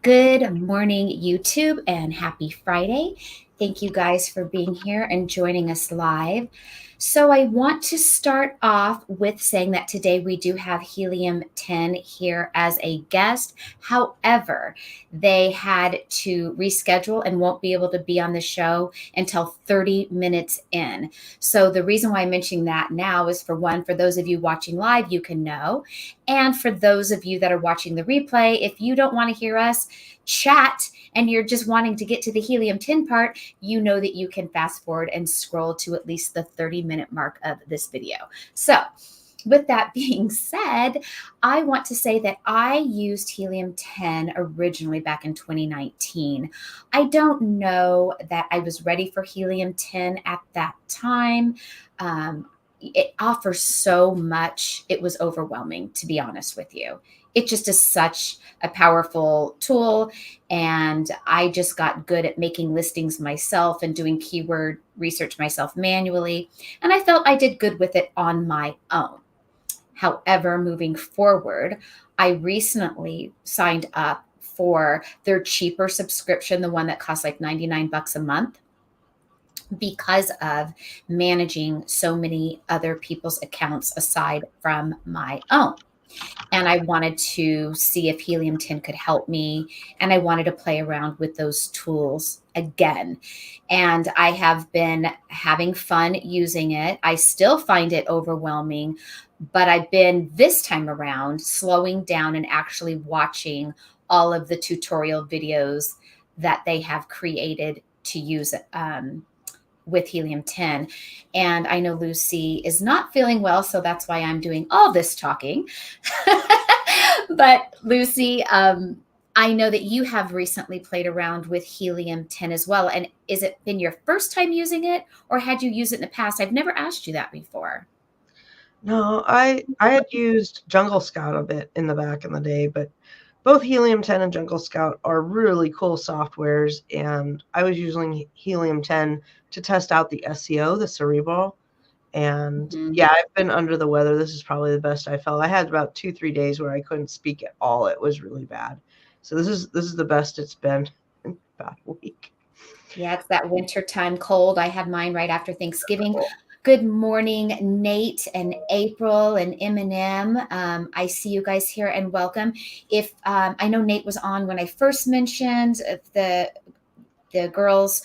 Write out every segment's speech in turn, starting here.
Good morning, YouTube, and happy Friday. Thank you guys for being here and joining us live. So I want to start off with saying that today we do have Helium 10 here as a guest. However, they had to reschedule and won't be able to be on the show until 30 minutes in. So the reason why I'm mentioning that now is, for one, for those of you watching live, you can know. And for those of you that are watching the replay, if you don't want to hear us chat and you're just wanting to get to the Helium 10 part, you know that you can fast forward and scroll to at least the 30-minute mark of this video. So with that being said, I want to say that I used Helium 10 originally back in 2019. I don't know that I was ready for Helium 10 at that time. It offers so much. It was overwhelming, to be honest with you. It just is such a powerful tool. And I just got good at making listings myself and doing keyword research myself manually. And I felt I did good with it on my own. However, moving forward, I recently signed up for their cheaper subscription, the one that costs like $99 a month, because of managing so many other people's accounts aside from my own. And I wanted to see if Helium 10 could help me. And I wanted to play around with those tools again. And I have been having fun using it. I still find it overwhelming, but I've been this time around slowing down and actually watching all of the tutorial videos that they have created to use with Helium 10. And I know Lucy is not feeling well, so that's why I'm doing all this talking. But Lucy, I know that you have recently played around with Helium 10 as well. And is it been your first time using it, or had you used it in the past? I've never asked you that before. No, I had used Jungle Scout a bit in the back in the day, but both Helium 10 and Jungle Scout are really cool softwares, and I was using Helium 10 to test out the SEO, the Cerebral. And yeah, I've been under the weather. This is probably the best I felt. I had about 2-3 days where I couldn't speak at all. It was really bad. So this is the best it's been in about a week. Yeah, it's that wintertime cold. I had mine right after Thanksgiving. Good morning, Nate and April and Eminem. I see you guys here, and welcome. If I know Nate was on when I first mentioned the girls.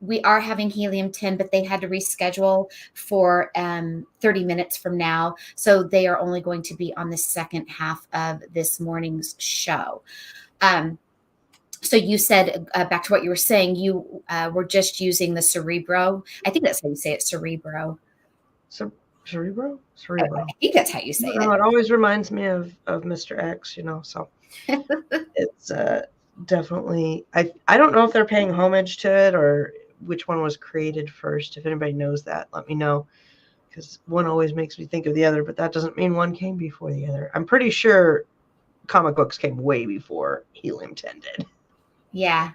We are having Helium 10, but they had to reschedule for 30 minutes from now. So they are only going to be on the second half of this morning's show. So you said, back to what you were saying, you were just using the Cerebro. I think that's how you say it, Cerebro. Cerebro? I think that's how you say it. It always reminds me of Mr. X, so it's definitely, I don't know if they're paying homage to it or which one was created first. If anybody knows that, let me know, because one always makes me think of the other, but that doesn't mean one came before the other. I'm pretty sure comic books came way before Helium 10 did. Yeah.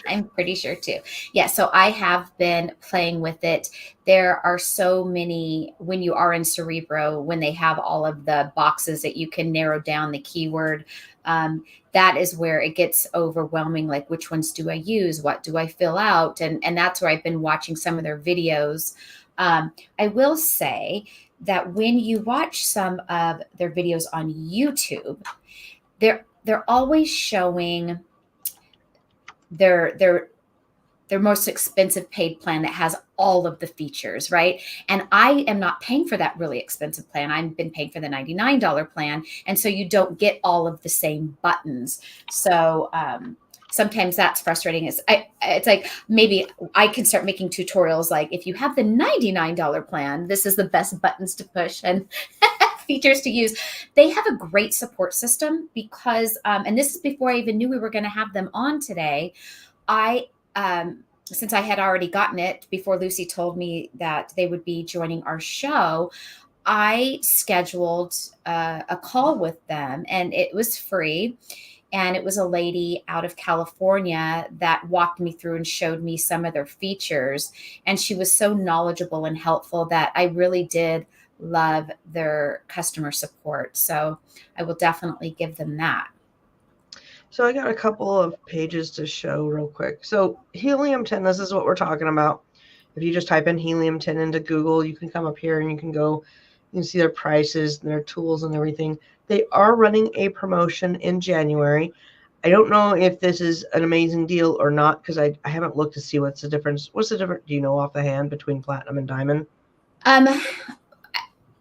I'm pretty sure too. Yeah, so I have been playing with it. There are so many, when you are in Cerebro, when they have all of the boxes that you can narrow down the keyword, that is where it gets overwhelming. Like, which ones do I use? What do I fill out? And that's where I've been watching some of their videos. I will say that when you watch some of their videos on YouTube, they're always showing their most expensive paid plan that has all of the features, right? And I am not paying for that really expensive plan. I've been paying for the $99 plan. And so you don't get all of the same buttons. So sometimes that's frustrating. It's like, maybe I can start making tutorials like, if you have the $99 plan, this is the best buttons to push and features to use. They have a great support system because, and this is before I even knew we were going to have them on today. Since I had already gotten it before Lucy told me that they would be joining our show, I scheduled a call with them, and it was free. And it was a lady out of California that walked me through and showed me some of their features. And she was so knowledgeable and helpful that I really did love their customer support. So I will definitely give them that. So I got a couple of pages to show real quick. So Helium 10, this is what we're talking about. If you just type in Helium 10 into Google, you can come up here and you can see their prices and their tools and everything. They are running a promotion in January. I don't know if this is an amazing deal or not because I haven't looked to see what's the difference. What's the difference? Do you know off the hand between platinum and diamond? Um,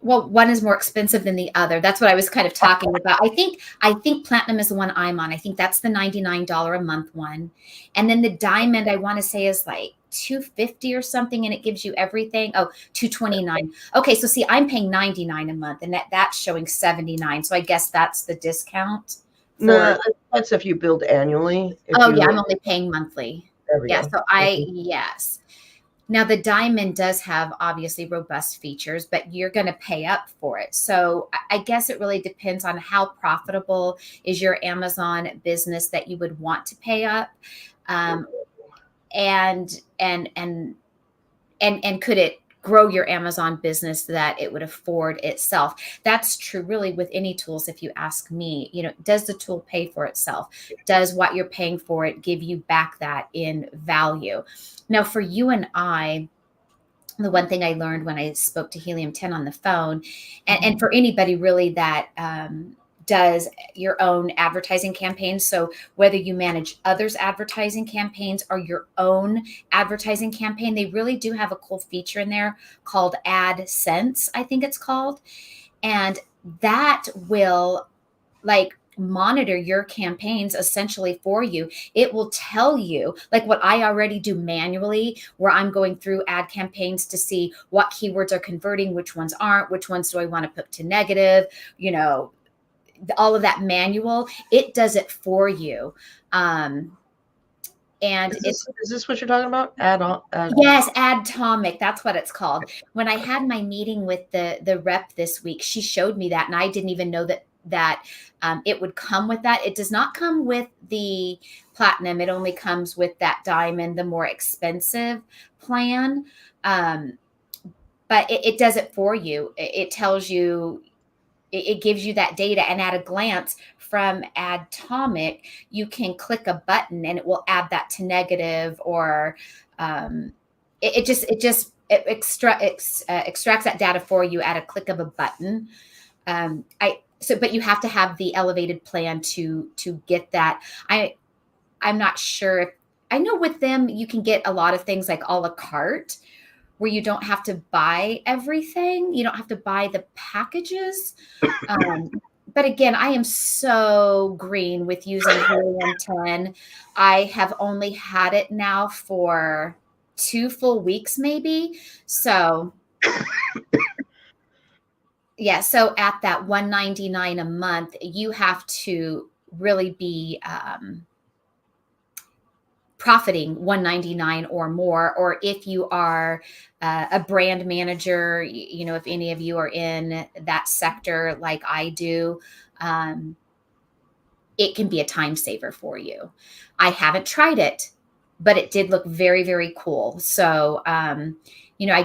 well, one is more expensive than the other. That's what I was kind of talking about. I think platinum is the one I'm on. I think that's the $99 a month one. And then the diamond, I want to say, is like 250 or something, and it gives you everything. Oh, 229. Okay, so see, I'm paying 99 a month, and that's showing 79. So I guess that's the discount for. No, that's if you build annually. If Oh yeah, you I'm only paying monthly. There we Yeah, go. so yes. Now, the diamond does have obviously robust features, but you're going to pay up for it. So I guess it really depends on how profitable is your Amazon business that you would want to pay up, um, and and and and could it grow your Amazon business that it would afford itself. That's true really with any tools. If you ask me, does the tool pay for itself? Does what you're paying for it give you back that in value? Now, for you and I, the one thing I learned when I spoke to Helium 10 on the phone, and for anybody really that does your own advertising campaigns. So whether you manage others' advertising campaigns or your own advertising campaign, they really do have a cool feature in there called AdSense, I think it's called. And that will like monitor your campaigns essentially for you. It will tell you, like what I already do manually, where I'm going through ad campaigns to see what keywords are converting, which ones aren't, which ones do I want to put to negative, all of that manual. It does it for you. And Is this what you're talking about? Add on. Yes, Adtomic. That's what it's called. When I had my meeting with the rep this week, she showed me that, and I didn't even know that it would come with that. It does not come with the platinum. It only comes with that diamond, the more expensive plan. Um, but it does it for you. It tells you, it gives you that data, and at a glance from Adtomic, you can click a button and it will add that to negative, or um, extracts that data for you at a click of a button. But you have to have the elevated plan to get that. I'm not sure if, I know with them you can get a lot of things like a la carte, where you don't have to buy everything. You don't have to buy the packages. But again, I am so green with using Helium 10. I have only had it now for 2 full weeks, maybe. So yeah, so at that $199 a month, you have to really be profiting $199 or more. Or if you are a brand manager, if any of you are in that sector like I do, it can be a time saver for you. I haven't tried it, but it did look very, very cool. So, I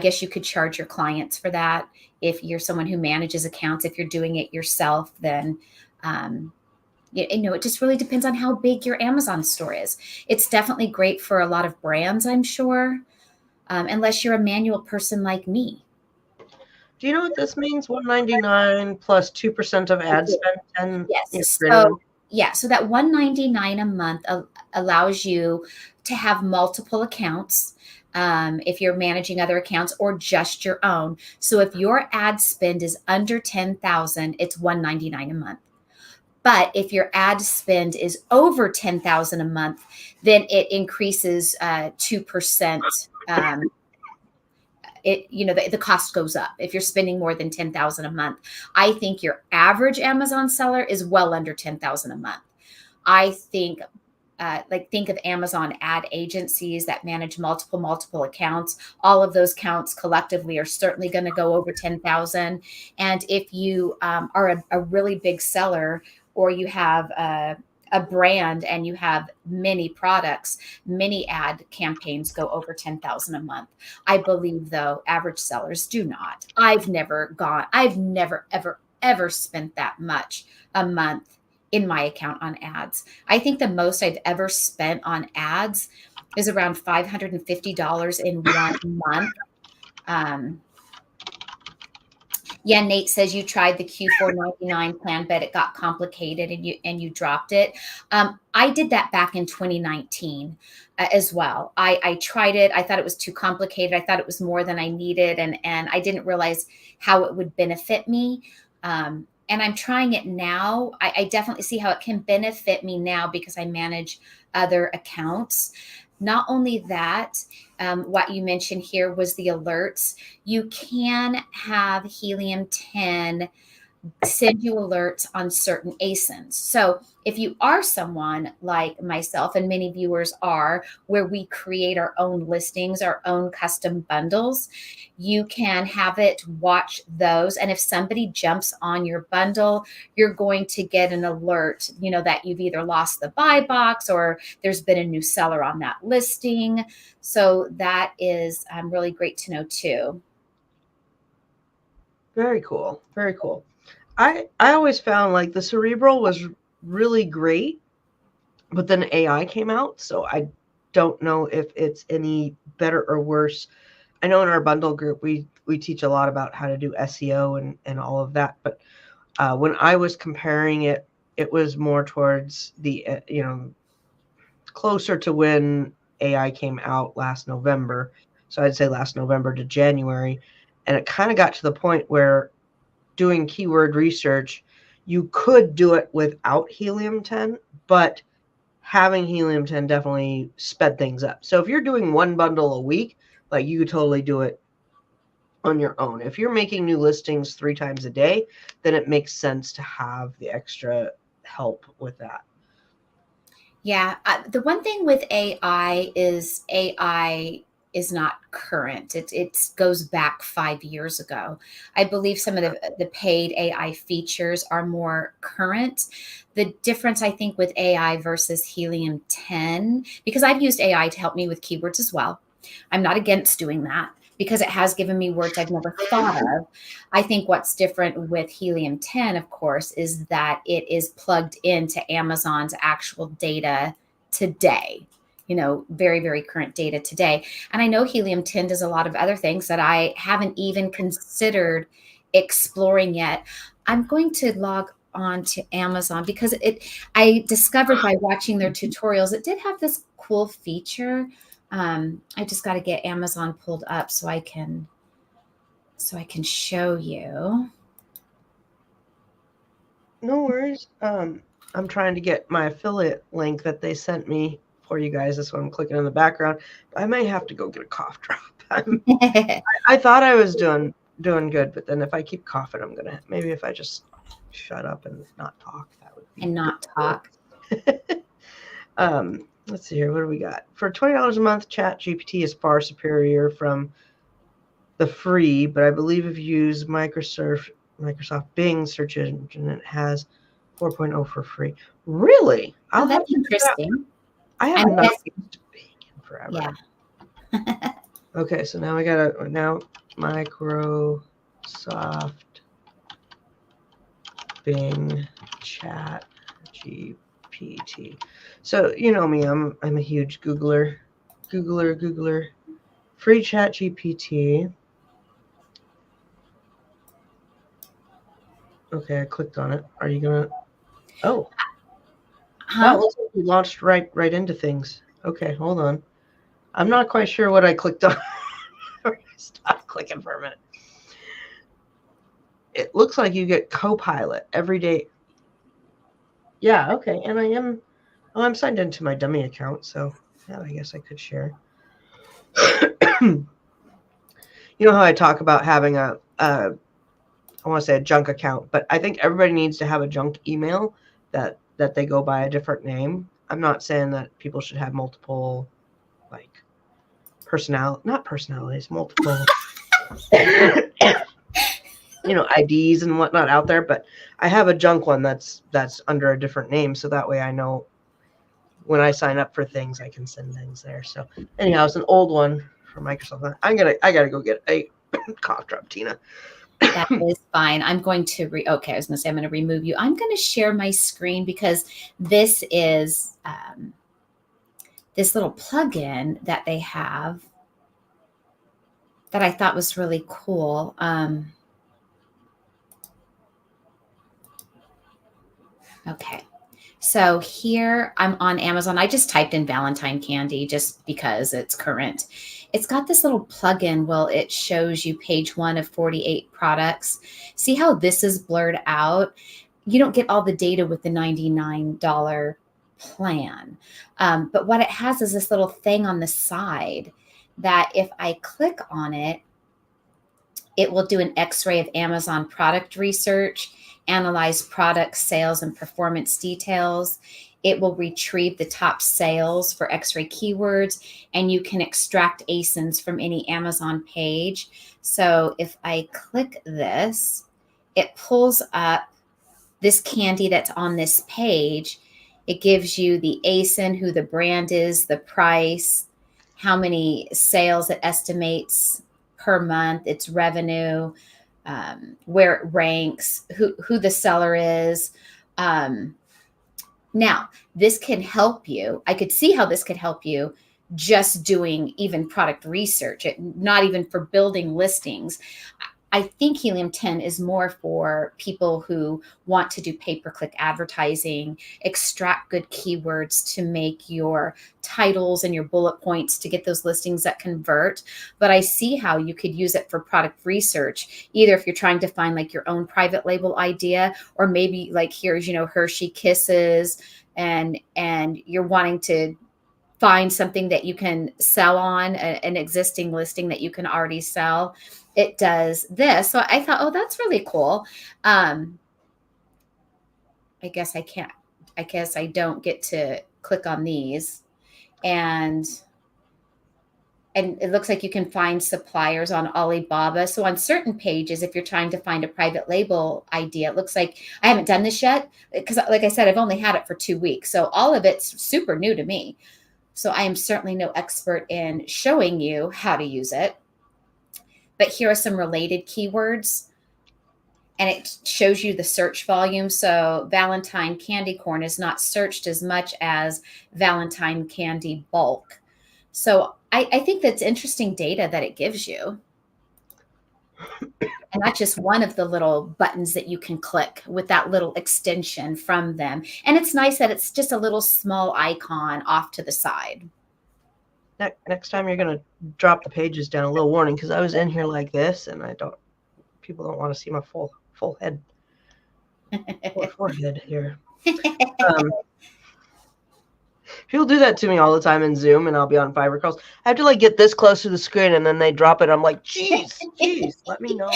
guess you could charge your clients for that. If you're someone who manages accounts, if you're doing it yourself, then it just really depends on how big your Amazon store is. It's definitely great for a lot of brands, I'm sure, unless you're a manual person like me. Do you know what this means? 199 plus 2% of I ad do. spend, 10 Yes. greater than. So yeah, so that 199 a month allows you to have multiple accounts. If you're managing other accounts or just your own. So if your ad spend is under 10,000, it's 199 a month. But if your ad spend is over 10,000 a month, then it increases 2%. The cost goes up if you're spending more than 10,000 a month. I think your average Amazon seller is well under 10,000 a month. I think think of Amazon ad agencies that manage multiple accounts. All of those counts collectively are certainly going to go over 10,000. And if you are a really big seller, or you have a brand and you have many products, many ad campaigns go over 10,000 a month. I believe, though, average sellers do not. I've never ever spent that much a month in my account on ads. I think the most I've ever spent on ads is around $550 in 1 month. Um, yeah, Nate says you tried the Q499 plan, but it got complicated and you dropped it. I did that back in 2019 as well. I tried it. I thought it was too complicated. I thought it was more than I needed, and I didn't realize how it would benefit me. And I'm trying it now. I definitely see how it can benefit me now because I manage other accounts. Not only that, what you mentioned here was the alerts. You can have Helium 10 send you alerts on certain ASINs. So if you are someone like myself, and many viewers are, where we create our own listings, our own custom bundles, you can have it watch those. And if somebody jumps on your bundle, you're going to get an alert, that you've either lost the buy box or there's been a new seller on that listing. So that is really great to know too. Very cool. Very cool. I always found like the Cerebral was really great, but then AI came out, so I don't know if it's any better or worse. I know in our bundle group we teach a lot about how to do SEO and all of that, but when I was comparing it, it was more towards the closer to when AI came out last November. So I'd say last November to January, and it kind of got to the point where doing keyword research, you could do it without Helium 10, but having Helium 10 definitely sped things up. So if you're doing one bundle a week, like you could totally do it on your own. If you're making new listings 3 times a day, then it makes sense to have the extra help with that. Yeah. The one thing with AI is not current. It goes back 5 years ago. I believe some of the paid AI features are more current. The difference, I think, with AI versus Helium 10, because I've used AI to help me with keywords as well. I'm not against doing that because it has given me words I've never thought of. I think what's different with Helium 10, of course, is that it is plugged into Amazon's actual data today, very, very current data today. And I know Helium 10 does a lot of other things that I haven't even considered exploring yet. I'm going to log on to Amazon because I discovered by watching their tutorials, it did have this cool feature. I just got to get Amazon pulled up so I can show you. No worries. I'm trying to get my affiliate link that they sent me for you guys. That's what I'm clicking in the background. I may have to go get a cough drop. I thought I was doing good, but then if I keep coughing, I'm gonna maybe if I just shut up and not talk, that would be and not talk. Let's see here. What do we got? For $20 a month, Chat GPT is far superior from the free, but I believe if you use Microsoft Bing search engine, it has 4.0 for free. Really? Oh, that's interesting. I have not used Bing in forever. Yeah. Okay, so now now Microsoft Bing Chat GPT. So you know me, I'm a huge Googler. Free Chat GPT. Okay, I clicked on it. Are you gonna? Oh, wow! It looks like we launched right into things. Okay, hold on. I'm not quite sure what I clicked on. Stop clicking for a minute. It looks like you get Copilot every day. Yeah, okay, and I'm signed into my dummy account, so yeah, I guess I could share. You know how I talk about having I want to say a junk account, but I think everybody needs to have a junk email that they go by a different name. I'm not saying that people should have multiple, like, not personalities, multiple, IDs and whatnot out there, but I have a junk one that's under a different name, so that way I know when I sign up for things, I can send things there. So anyhow, it's an old one from Microsoft. I gotta go get a cough drop, Tina. That is fine. I'm going to okay, I was going to say I'm going to remove you. I'm going to share my screen because this is this little plugin that they have that I thought was really cool. Okay. So here I'm on Amazon. I just typed in Valentine candy just because it's current. It's got this little plugin. Well, it shows you page 1 of 48 products. See how this is blurred out? You don't get all the data with the $99 plan. But what it has is this little thing on the side that if I click on it, it will do an x-ray of Amazon product research, analyze product sales and performance details. It will retrieve the top sales for x-ray keywords, and you can extract ASINs from any Amazon page. So if I click this, it pulls up this candy that's on this page. It gives you the ASIN, who the brand is, the price, how many sales it estimates per month, its revenue, where it ranks, who the seller is. Now, this can help you. I could see how this could help you just doing even product research, not even for building listings. I think Helium 10 is more for people who want to do pay-per-click advertising, extract good keywords to make your titles and your bullet points to get those listings that convert. But I see how you could use it for product research, either if you're trying to find like your own private label idea, or maybe like here's, Hershey Kisses, and you're wanting to find something that you can sell on an existing listing that you can already sell. It does this. So I thought, oh, that's really cool. I guess I don't get to click on these. And it looks like you can find suppliers on Alibaba. So on certain pages, if you're trying to find a private label idea, it looks like I haven't done this yet because, like I said, I've only had it for 2 weeks. So all of it's super new to me. So I am certainly no expert in showing you how to use it. But here are some related keywords, and it shows you the search volume. So Valentine candy corn is not searched as much as Valentine candy bulk. So I think that's interesting data that it gives you. And that's just one of the little buttons that you can click with that little extension from them. And it's nice that it's just a little small icon off to the side. Next time you're going to drop the pages down, a little warning, because I was in here like this, and people don't want to see my full head or forehead here. People do that to me all the time in Zoom, and I'll be on Fiverr calls. I have to like get this close to the screen, and then they drop it. I'm like, geez, let me know.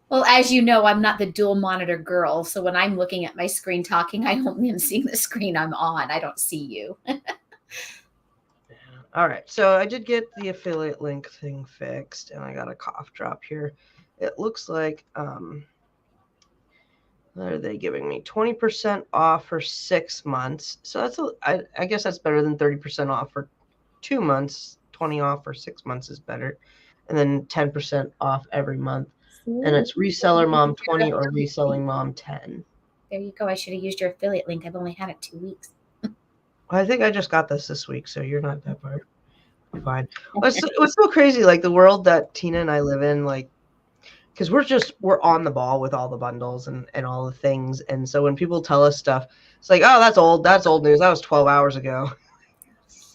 Well, as you know, I'm not the dual monitor girl. So when I'm looking at my screen talking, I only am seeing the screen I'm on. I don't see you. All right. So I did get the affiliate link thing fixed, and I got a cough drop here. It looks like, what are they giving me? 20% off for 6 months. So I guess that's better than 30% off for 2 months. 20 off for 6 months is better. And then 10% off every month. And it's Reseller Mom 20 or Reselling Mom 10. There you go. I should have used your affiliate link. I've only had it 2 weeks. I think I just got this week, so you're not that far behind. What's so crazy, like the world that Tina and I live in, like, because we're on the ball with all the bundles and all the things. And so when people tell us stuff, it's like, oh, that's old news. That was 12 hours ago.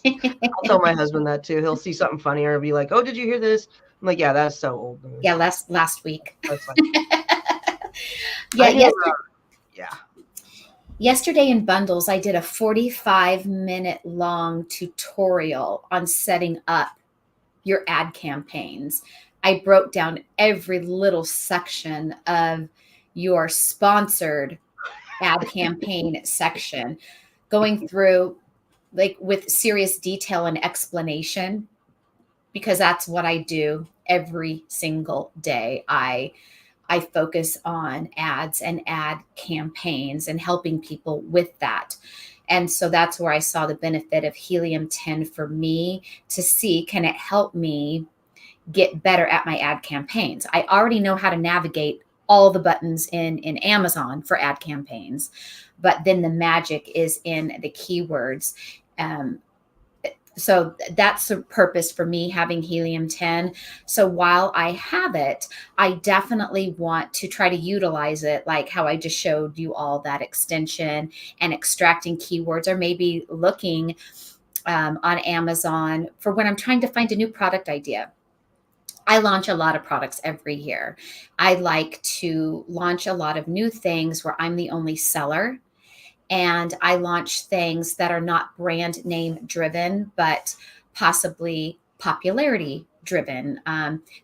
I'll tell my husband that too. He'll see something funny or be like, oh, did you hear this? I'm like, yeah, that's so old news. Yeah, last week. That's like, yeah. Yesterday in bundles, I did a 45-minute long tutorial on setting up your ad campaigns. I broke down every little section of your sponsored ad campaign section, going through like with serious detail and explanation, because that's what I do every single day. I focus on ads and ad campaigns and helping people with that. And so that's where I saw the benefit of Helium 10 for me, to see, can it help me get better at my ad campaigns. I already know how to navigate all the buttons in Amazon for ad campaigns, but then the magic is in the keywords. Um, so that's the purpose for me having Helium 10. So while I have it, I definitely want to try to utilize it, like how I just showed you all that extension and extracting keywords, or maybe looking on Amazon for when I'm trying to find a new product idea. I launch a lot of products every year. I like to launch a lot of new things where I'm the only seller, and I launch things that are not brand name driven, but possibly popularity driven,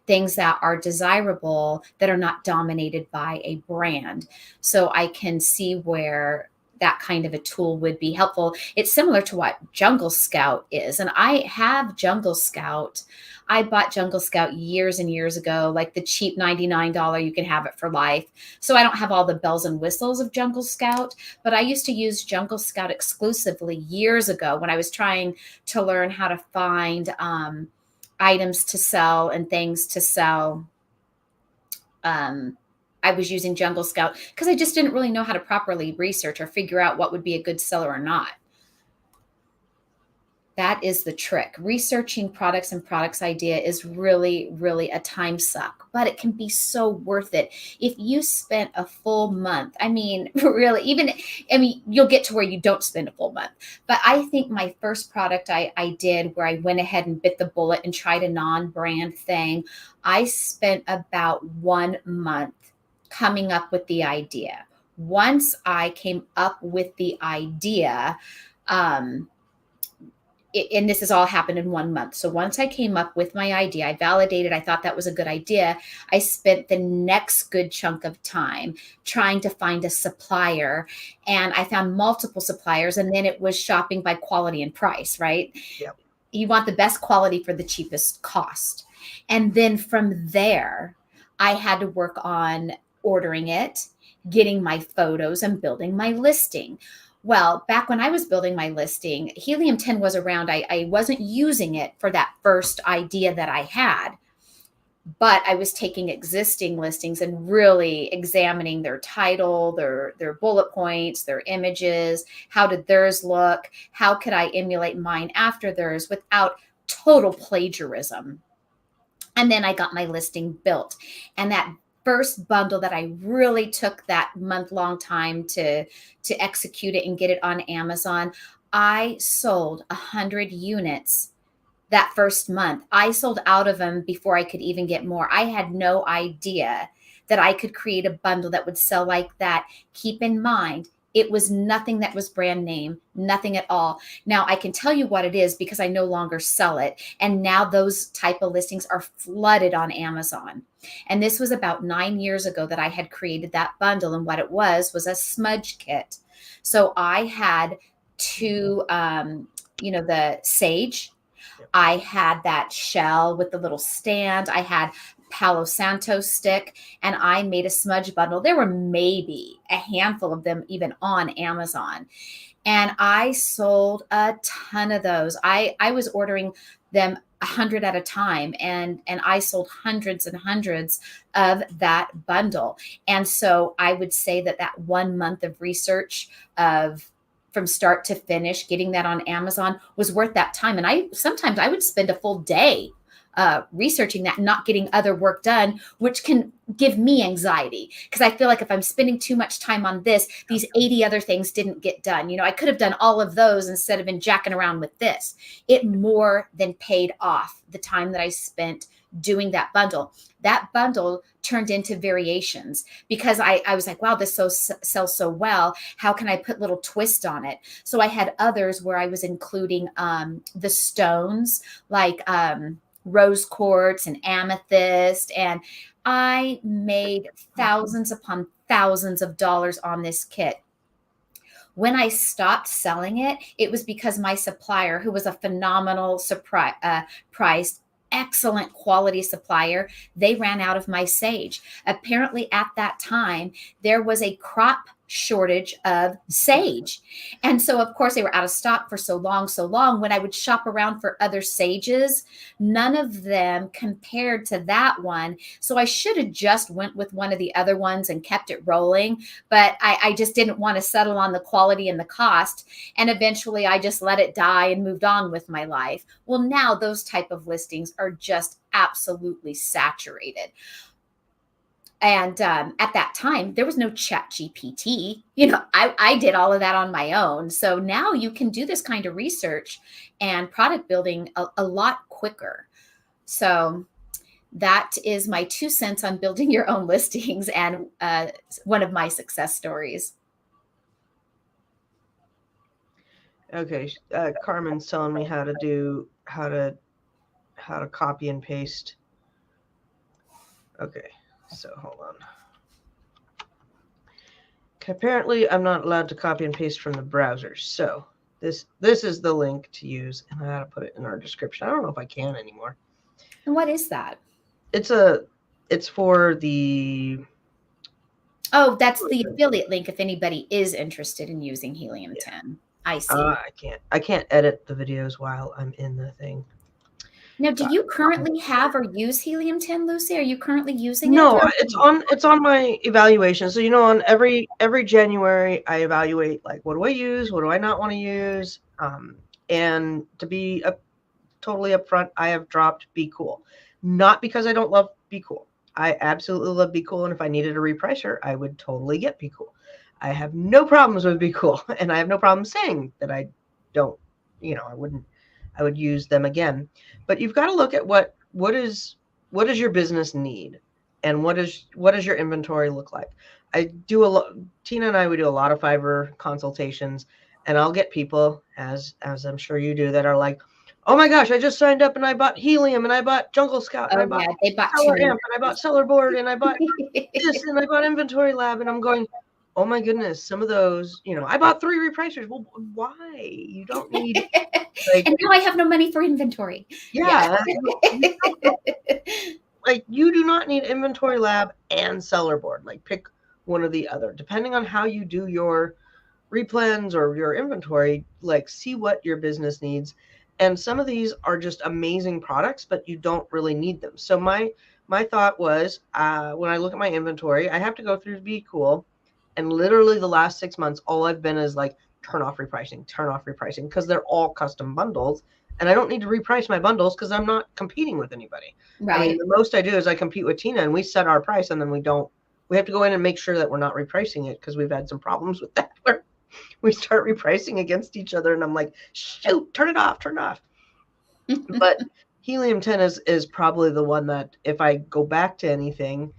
things that are desirable, that are not dominated by a brand. So I can see where that kind of a tool would be helpful. It's similar to what Jungle Scout is. And I have Jungle Scout. I bought Jungle Scout years and years ago, like the cheap $99, you can have it for life. So I don't have all the bells and whistles of Jungle Scout, but I used to use Jungle Scout exclusively years ago when I was trying to learn how to find items to sell and things to sell. I was using Jungle Scout because I just didn't really know how to properly research or figure out what would be a good seller or not. That is the trick. Researching products and products idea is really, really a time suck, but it can be so worth it. If you spent a full month, I mean, really, you'll get to where you don't spend a full month. But I think my first product I did where I went ahead and bit the bullet and tried a non-brand thing, I spent about 1 month coming up with the idea. Once I came up with the idea, and this has all happened in 1 month. So once I came up with my idea, I validated, I thought that was a good idea. I spent the next good chunk of time trying to find a supplier, and I found multiple suppliers, and then it was shopping by quality and price, right? Yep. You want the best quality for the cheapest cost. And then from there, I had to work on ordering it, getting my photos, and building my listing. Well, back when I was building my listing, Helium 10 was around. I wasn't using it for that first idea that I had, but I was taking existing listings and really examining their title, their bullet points, their images. How did theirs look? How could I emulate mine after theirs without total plagiarism? And then I got my listing built. And that first bundle that I really took that month-long time to execute it and get it on Amazon, I sold 100 units that first month. I sold out of them before I could even get more. I had no idea that I could create a bundle that would sell like that. Keep in mind, it was nothing that was brand name, nothing at all. Now I can tell you what it is because I no longer sell it. And now those type of listings are flooded on Amazon. And this was about 9 years ago that I had created that bundle. And what it was a smudge kit. So I had the sage. I had that shell with the little stand. I had Palo Santo stick, and I made a smudge bundle. There were maybe a handful of them even on Amazon. And I sold a ton of those. I was ordering them 100 at a time, and I sold hundreds and hundreds of that bundle. And so I would say that 1 month of research of from start to finish, getting that on Amazon was worth that time. And sometimes I would spend a full day researching that and not getting other work done, which can give me anxiety because I feel like if I'm spending too much time on this, these 80 other things didn't get done. I could have done all of those instead of been jacking around with this. It more than paid off the time that I spent doing that bundle. That bundle turned into variations because I was like, wow, this sells so well. How can I put little twist on it? So I had others where I was including the stones like rose quartz and amethyst. And I made thousands upon thousands of dollars on this kit. When I stopped selling it, it was because my supplier, who was a phenomenal price, excellent quality supplier, they ran out of my sage. Apparently at that time, there was a crop shortage of sage. And so, of course, they were out of stock for so long. When I would shop around for other sages, none of them compared to that one. So I should have just went with one of the other ones and kept it rolling. But I just didn't want to settle on the quality and the cost. And eventually I just let it die and moved on with my life. Well, now those type of listings are just absolutely saturated. And at that time, there was no chat GPT. I did all of that on my own. So now you can do this kind of research and product building a lot quicker. So that is my 2 cents on building your own listings and one of my success stories. Okay, Carmen's telling me how to copy and paste. Okay, so hold on. Apparently, I'm not allowed to copy and paste from the browser. So this is the link to use, and I gotta put it in our description. I don't know if I can anymore. And what is that? It's for the. Oh, that's the affiliate link if anybody is interested in using Helium 10. I see. I can't edit the videos while I'm in the thing. Now, do you currently have or use Helium 10, Lucy? Are you currently using it? No, it's on my evaluation. So on every January I evaluate, like, what do I use, what do I not want to use, and to be totally upfront, I have dropped Be Cool, not because I don't love Be Cool. I absolutely love Be Cool, and if I needed a repricer, I would totally get Be Cool. I have no problems with Be Cool, and I have no problem saying that I don't. I would use them again. But you've got to look at what does your business need, and what does your inventory look like. Tina and I, we do a lot of Fiverr consultations, and I'll get people, as I'm sure you do, that are like, oh my gosh, I just signed up and I bought Helium and I bought Jungle Scout and I bought Seller Amp and I bought Seller Board and I bought this and I bought Inventory Lab, and I'm going, oh my goodness, some of those, I bought 3 repricers. Well, why? You don't need and now I have no money for inventory. Yeah. Like, you do not need Inventory Lab and Seller Board. Like, pick one or the other. Depending on how you do your replens or your inventory, like, see what your business needs. And some of these are just amazing products, but you don't really need them. So my thought was, when I look at my inventory, I have to go through Be Cool. And literally the last 6 months, all I've been is like, turn off repricing, because they're all custom bundles. And I don't need to reprice my bundles because I'm not competing with anybody. Right. I mean, the most I do is I compete with Tina, and we set our price, and then we have to go in and make sure that we're not repricing it, because we've had some problems with that where we start repricing against each other, and I'm like, shoot, turn it off. But Helium 10 is probably the one that, if I go back to anything,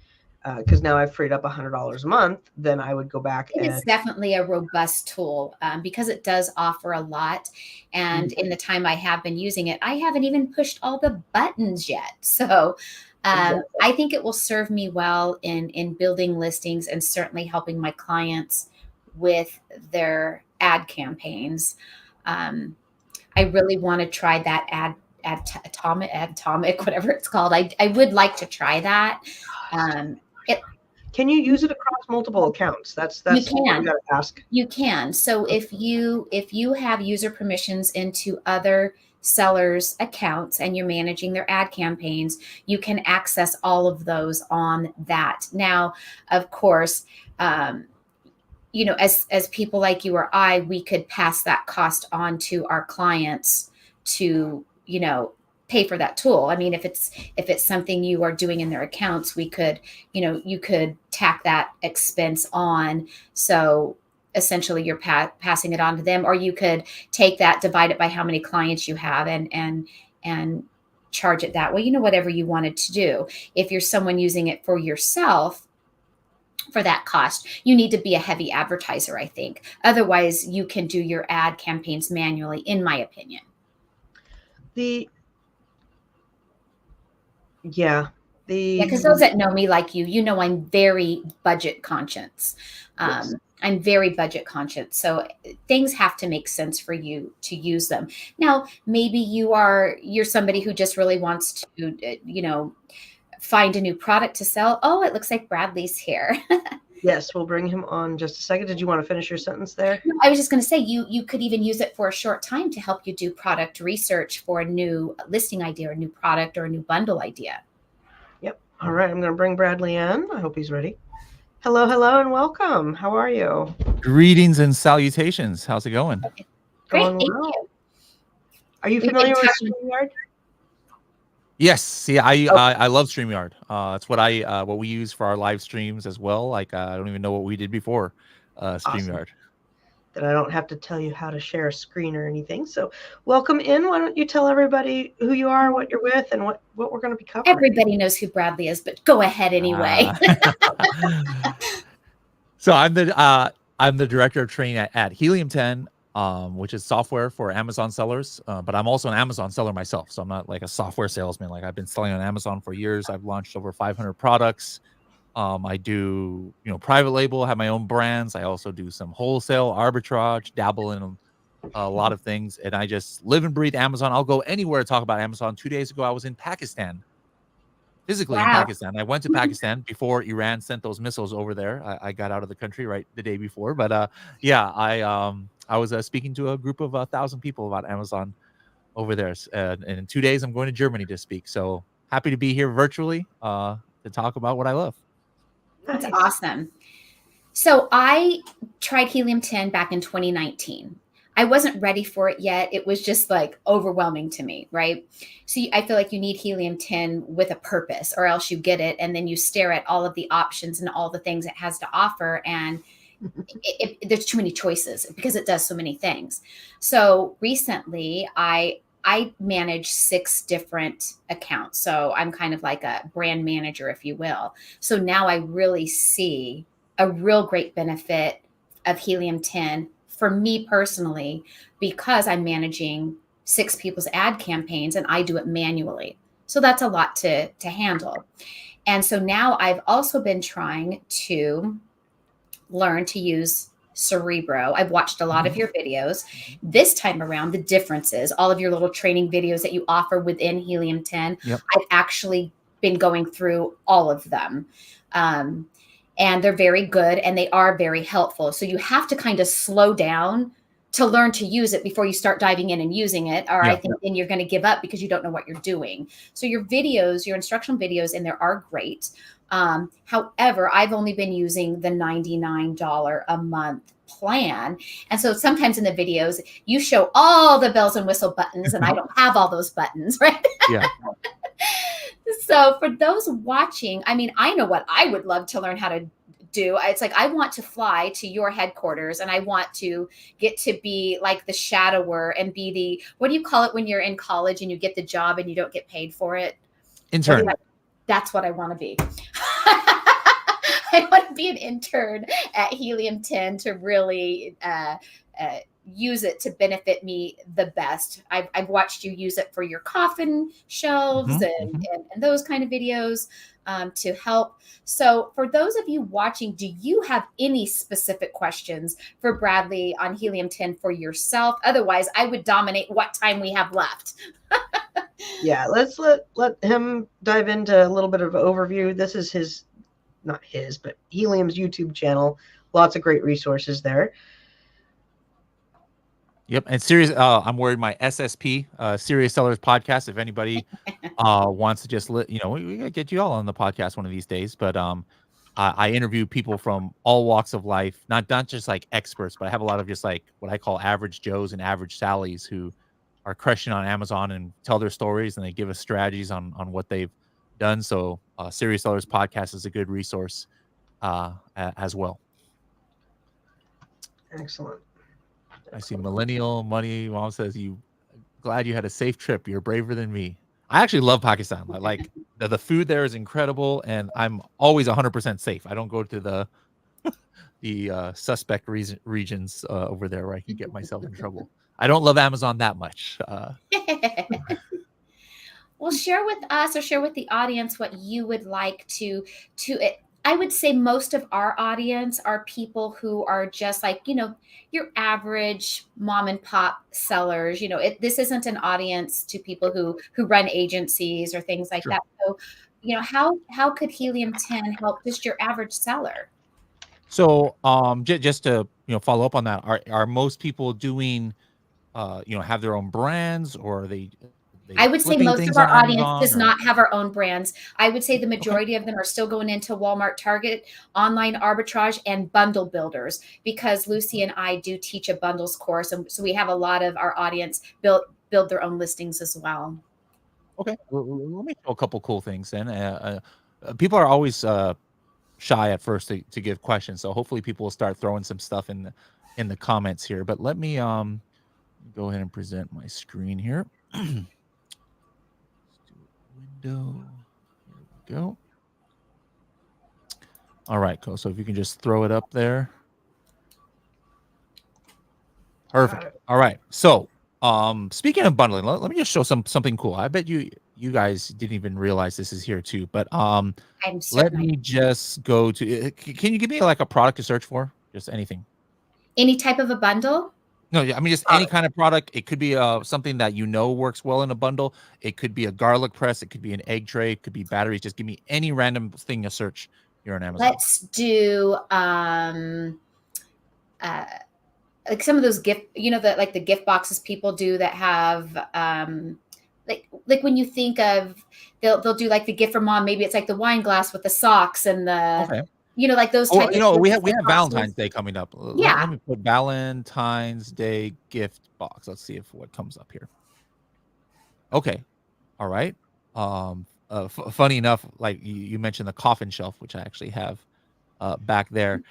because now I've freed up $100 a month, then I would go back. It's definitely a robust tool because it does offer a lot. And in the time I have been using it, I haven't even pushed all the buttons yet. So I think it will serve me well in building listings and certainly helping my clients with their ad campaigns. I really want to try that atomic, whatever it's called. I would like to try that. Can you use it across multiple accounts? That's you can. What you got to ask. You can. So if you have user permissions into other sellers' accounts and you're managing their ad campaigns, you can access all of those on that. Now, of course, as people like you or I, we could pass that cost on to our clients to, pay for that tool. I mean, if it's something you are doing in their accounts, we could, you could tack that expense on. So essentially you're passing it on to them, or you could take that, divide it by how many clients you have and charge it that way, whatever you wanted to do. If you're someone using it for yourself, for that cost, you need to be a heavy advertiser, I think. Otherwise you can do your ad campaigns manually, in my opinion. Because those that know me like you, I'm very budget conscious. Yes. I'm very budget conscious. So things have to make sense for you to use them. Now, maybe you're somebody who just really wants to, find a new product to sell. Oh, it looks like Bradley's here. Yes, we'll bring him on just a second. Did you want to finish your sentence there? No, I was just going to say you could even use it for a short time to help you do product research for a new listing idea or a new product or a new bundle idea. Yep. All right, I'm going to bring Bradley in. I hope he's ready. Hello, hello, and welcome. How are you? Greetings and salutations. How's it going? Okay. Great, Going thank well. you. Are you We've familiar been with talking- StreamYard? Yes. See, Okay. I love StreamYard. It's what we use for our live streams as well. Like I don't even know what we did before Awesome. StreamYard. That I don't have to tell you how to share a screen or anything. So welcome in. Why don't you tell everybody who you are, what you're with, and what we're going to be covering? Everybody knows who Bradley is, but go ahead anyway. So I'm the director of training at Helium 10, which is software for Amazon sellers. But I'm also an Amazon seller myself, so I'm not like a software salesman. Like I've been selling on Amazon for years. I've launched over 500 products. I do, private label, have my own brands. I also do some wholesale arbitrage, dabble in a lot of things, and I just live and breathe Amazon. I'll go anywhere to talk about Amazon. 2 days ago, I was in Pakistan, physically in Wow. Pakistan. I went to Pakistan before Iran sent those missiles over there. I got out of the country right the day before, but yeah, I was speaking to a group of 1,000 people about Amazon over there, and in 2 days, I'm going to Germany to speak. So happy to be here virtually to talk about what I love. That's Nice. awesome. So I tried Helium 10 back in 2019. I wasn't ready for it yet. It was just like overwhelming to me, right? So I feel like you need Helium 10 with a purpose, or else you get it and then you stare at all of the options and all the things it has to offer, and there's too many choices because it does so many things. So recently I manage 6 different accounts. So I'm kind of like a brand manager, if you will. So now I really see a real great benefit of Helium 10 for me personally, because I'm managing 6 people's ad campaigns and I do it manually. So that's a lot to handle. And so now I've also been trying to learn to use Cerebro. I've watched a lot of your videos. This time around, the differences, all of your little training videos that you offer within Helium 10, Yep. I've actually been going through all of them. And they're very good and they are very helpful. So you have to kind of slow down to learn to use it before you start diving in and using it. Or I think then you're going to give up because you don't know what you're doing. So your videos, your instructional videos in there are great. However, I've only been using the $99 a month plan. And so sometimes in the videos, you show all the bells and whistle buttons, and I don't have all those buttons, right? Yeah. So for those watching, I mean, I know what I would love to learn how to do. It's like, I want to fly to your headquarters and I want to get to be like the shadower and be the, what do you call it when you're in college and you get the job and you don't get paid for it? Intern. That's what I want to be. I want to be an intern at Helium 10 to really use it to benefit me the best. I've watched you use it for your coffin shelves and those kind of videos to help. So for those of you watching, do you have any specific questions for Bradley on Helium 10 for yourself? Otherwise, I would dominate what time we have left. Yeah, let's let him dive into a little bit of overview. This is his, not his, but Helium's YouTube channel. Lots of great resources there. Yep. And serious, I'm wearing my SSP, Serious Sellers Podcast. If anybody wants to just we gotta get you all on the podcast one of these days. But I interview people from all walks of life, not just like experts, but I have a lot of just like what I call average Joes and average Sallys who are crushing on Amazon and tell their stories, and they give us strategies on what they've done. So Serious Sellers Podcast is a good resource as well. Excellent. I see Millennial Money Mom says, "You glad you had a safe trip. You're braver than me." I actually love Pakistan. Like the food there is incredible, and I'm always 100% safe. I don't go to the suspect regions over there where I can get myself in trouble. I don't love Amazon that much. Well, share with us or share with the audience what you would like to I would say most of our audience are people who are just like, your average mom and pop sellers. This isn't an audience to people who run agencies or things like Sure. that. So, how could Helium 10 help just your average seller? So just to follow up on that, are most people doing have their own brands, or are they I would say flipping most of things on our audience Amazon, does or not have our own brands. I would say the okay? majority of them are still going into Walmart, Target, online arbitrage, and bundle builders, because Lucy and I do teach a bundles course. And so we have a lot of our audience build their own listings as well. Okay, let me show a couple cool things then. People are always shy at first to give questions, so hopefully people will start throwing some stuff in the comments here. But let me go ahead and present my screen here. Let's do window. Here we go. All right, cool. So if you can just throw it up there. Perfect. All right. So speaking of bundling, let me just show something cool. I bet you guys didn't even realize this is here too. But I'm let certain. me just go to can you give me like a product to search for? Just anything. Any type of a bundle? No, yeah, I mean just any kind of product. It could be something that works well in a bundle. It could be a garlic press. It could be an egg tray. It could be batteries. Just give me any random thing to search here on Amazon. Let's do like some of those gift, that like the gift boxes people do that have like when you think of, they'll do like the gift for mom, maybe it's like the wine glass with the socks and the, Okay. like those Well, type of we gift have boxes. Valentine's Day coming up. Yeah. Let me put Valentine's Day gift box. Let's see if what comes up here. Okay. All right. Funny enough, like you mentioned the coffin shelf, which I actually have back there.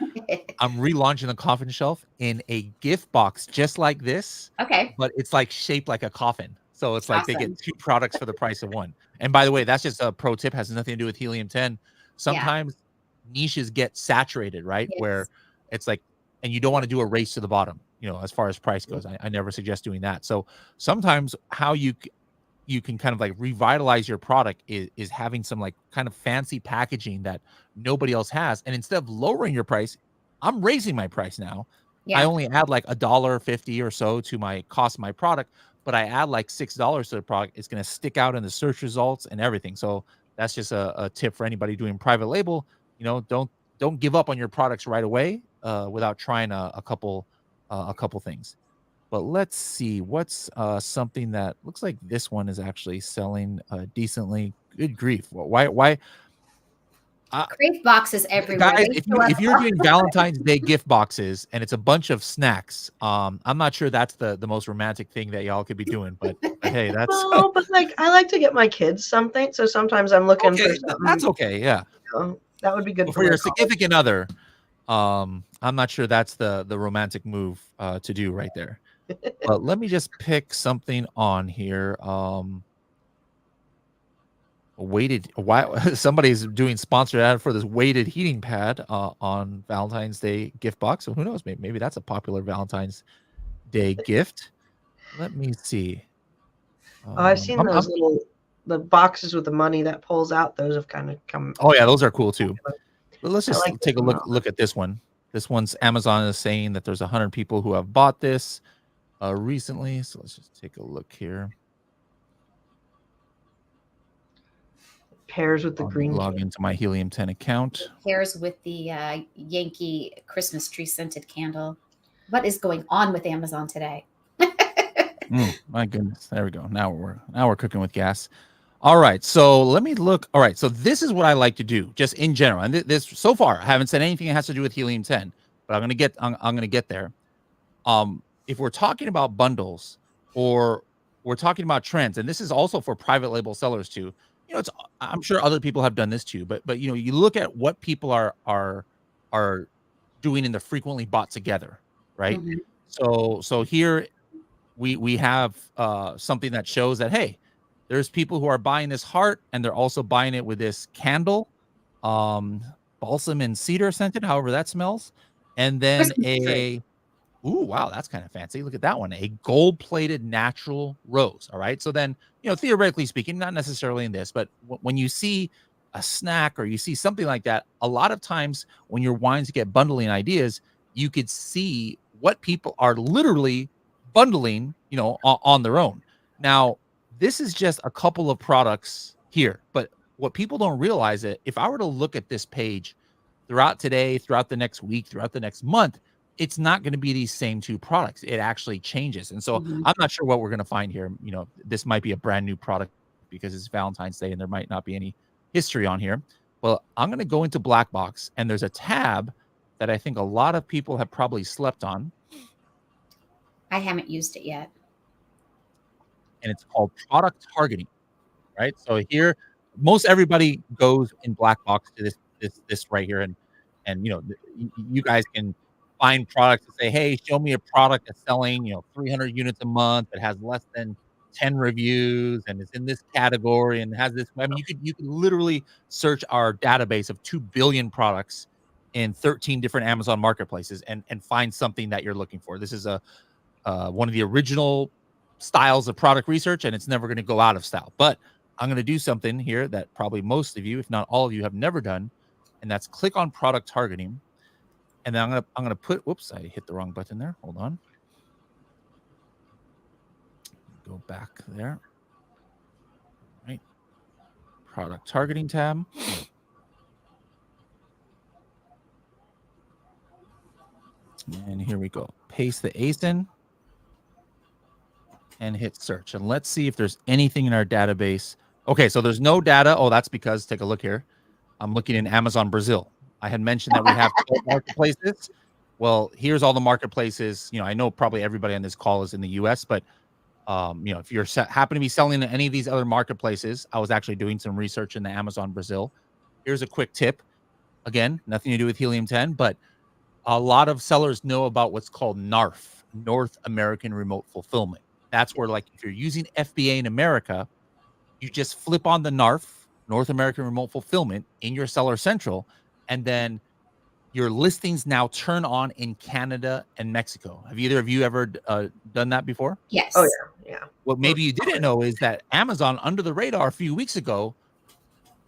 I'm relaunching the coffin shelf in a gift box just like this, Okay. but it's like shaped like a coffin. So it's like they Awesome. get 2 products for the price of 1. And by the way, that's just a pro tip, has nothing to do with Helium 10. Yeah. Sometimes niches get saturated, right? Where Yes. it's like, and you don't want to do a race to the bottom, as far as price goes. I never suggest doing that. So sometimes how you can kind of like revitalize your product is having some like kind of fancy packaging that nobody else has. And instead of lowering your price, I'm raising my price now. I Yeah. only add like $1.50 or so to my cost of my product, but I add like $6 to the product. It's going to stick out in the search results and everything. So that's just a tip for anybody doing private label. Don't give up on your products right away without trying a couple things. But let's see what's something that looks like this one is actually selling decently. Good grief! Why? Crave boxes everywhere. Guys, They if show up. you're doing Valentine's Day gift boxes and it's a bunch of snacks, I'm not sure that's the most romantic thing that y'all could be doing. But hey, that's No, but like I like to get my kids something, so sometimes I'm looking for okay. That's something. okay. Yeah, That would be good but for for my your college. significant other, I'm not sure that's the romantic move to do right there. But let me just pick something on here. Weighted why somebody's doing sponsored ad for this weighted heating pad on Valentine's Day gift box. So who knows? Maybe that's a popular Valentine's Day gift. Let me see. Oh, I've seen those I'm the boxes with the money that pulls out. Those have kind of come. oh yeah, those are cool too. But let's I just like this take a one. look at this one. This one's Amazon is saying that there's 100 people who have bought this recently. So let's just take a look here. Pairs with the I'll green. log into my Helium 10 account. Pairs with the Yankee Christmas tree scented candle. What is going on with Amazon today? My goodness. There we go. Now we're cooking with gas. All right. So let me look. All right. So this is what I like to do just in general. And this so far, I haven't said anything that has to do with Helium 10, but I'm going to get there. If we're talking about bundles or we're talking about trends, and this is also for private label sellers too, I'm sure other people have done this too, but you look at what people are doing in the frequently bought together, right? Mhm. So here we have something that shows that, hey, there's people who are buying this heart and they're also buying it with this candle, balsam and cedar scented, however that smells, and then Christmas tree. ooh, wow, that's kind of fancy. Look at that one, a gold-plated natural rose. All right, so then theoretically speaking, not necessarily in this, but when you see a snack or you see something like that, a lot of times when you're wanting to get bundling ideas, you could see what people are literally bundling, on their own. Now, this is just a couple of products here, but what people don't realize is if I were to look at this page throughout today, throughout the next week, throughout the next month, it's not going to be these same two products. It actually changes. And so I'm not sure what we're going to find here. You know, this might be a brand new product because it's Valentine's Day and there might not be any history on here. Well, I'm going to go into Black Box, and there's a tab that I think a lot of people have probably slept on. I haven't used it yet. And it's called product targeting, right? So here, most everybody goes in Black Box to this right here, and you know, you guys can find products and say, hey, show me a product that's selling 300 units a month that has less than 10 reviews and it's in this category and has this. I mean, you could literally search our database of 2 billion products in 13 different Amazon marketplaces and find something that you're looking for. This is one of the original styles of product research, and it's never going to go out of style. But I'm going to do something here that probably most of you, if not all of you, have never done, and that's click on product targeting. And then I'm gonna put, whoops, I hit the wrong button there. Hold on. Go back there. All right. Product targeting tab. And here we go. Paste the ASIN and hit search. And let's see if there's anything in our database. Okay, so there's no data. Oh, that's because, take a look here. I'm looking in Amazon Brazil. I had mentioned that we have 12 marketplaces. Well, here's all the marketplaces. I know probably everybody on this call is in the US, but if you're happen to be selling in any of these other marketplaces, I was actually doing some research in the Amazon Brazil. Here's a quick tip. Again, nothing to do with Helium 10, but a lot of sellers know about what's called NARF, North American Remote Fulfillment. That's where, like, if you're using FBA in America, you just flip on the NARF, North American Remote Fulfillment, in your Seller Central, and then your listings now turn on in Canada and Mexico. Have either of you ever done that before? Yes. Oh, yeah. What maybe you didn't know is that Amazon, under the radar a few weeks ago,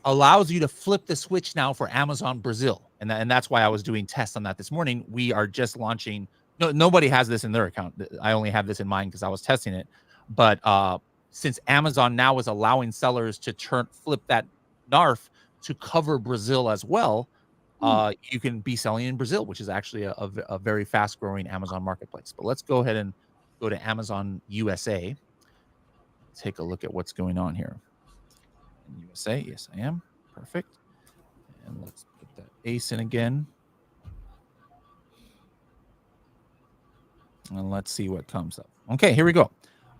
allows you to flip the switch now for Amazon Brazil. And that's why I was doing tests on that this morning. We are just launching. No, nobody has this in their account. I only have this in mind because I was testing it. But since Amazon now is allowing sellers to flip that NARF to cover Brazil as well, you can be selling in Brazil, which is actually a very fast growing Amazon marketplace. But let's go ahead and go to Amazon USA. Take a look at what's going on here. In USA, yes, I am. Perfect. And let's put that ASIN again. And let's see what comes up. Okay, here we go.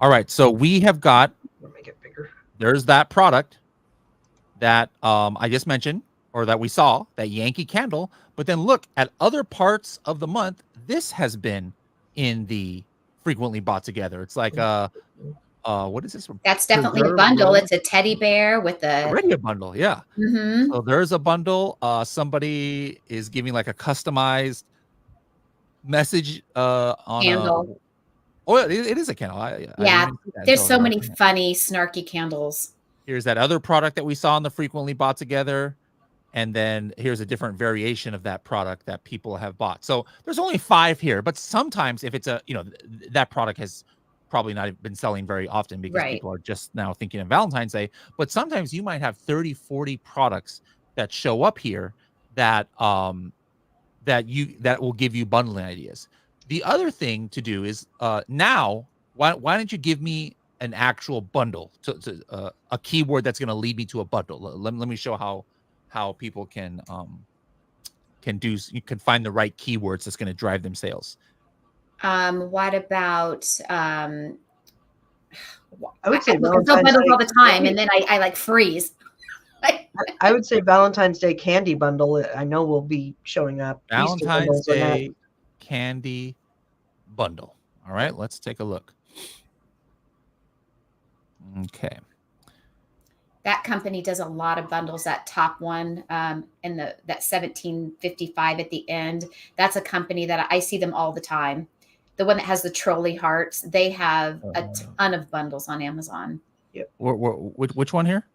All right, so we have got, Make it bigger. There's that product that I just mentioned, or that we saw, that Yankee candle. But then look at other parts of the month. This has been in the frequently bought together. It's like what is this? That's definitely a bundle. It's a teddy bear with already a bundle, yeah. Mm-hmm. So there's a bundle. Somebody is giving like a customized message on candle. It is a candle. Yeah, there's so many funny, snarky candles. Here's that other product that we saw in the frequently bought together. And then here's a different variation of that product that people have bought. So there's only 5 here, but sometimes if it's that product has probably not been selling very often because people are just now thinking of Valentine's Day. But sometimes you might have 30, 40 products that show up here that that will give you bundling ideas. The other thing to do is now, why don't you give me an actual bundle to a keyword that's going to lead me to a bundle. Let me show how people can find the right keywords that's going to drive them sales. What about I would say bundles all the time, and then I like freeze. I would say Valentine's Day candy bundle. I know will be showing up. Valentine's Day candy bundle. All right, let's take a look. Okay. That company does a lot of bundles. That top one, and that 1755 at the end. That's a company that I see them all the time. The one that has the trolley hearts. They have a ton of bundles on Amazon. Yep. Which one here?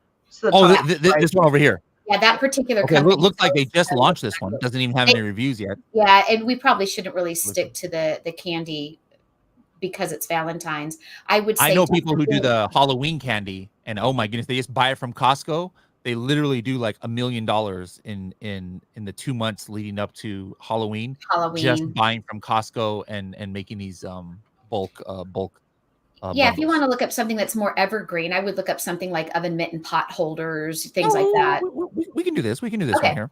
This one over here. Yeah, that particular company. Looks like they just launched this one. It doesn't even have any reviews yet. Yeah, and we probably shouldn't really stick to the candy because it's Valentine's. I would say I know people who do the Halloween candy, and oh my goodness, they just buy it from Costco. they literally do like $1 million in the 2 months leading up to Halloween, just Halloween. buying from Costco and making these bulk Yeah, if you want bundles. to look up something that's more evergreen, I would look up something like oven mitt and pot holders, things like Oh, that. we can do this. We can do this one Okay. here.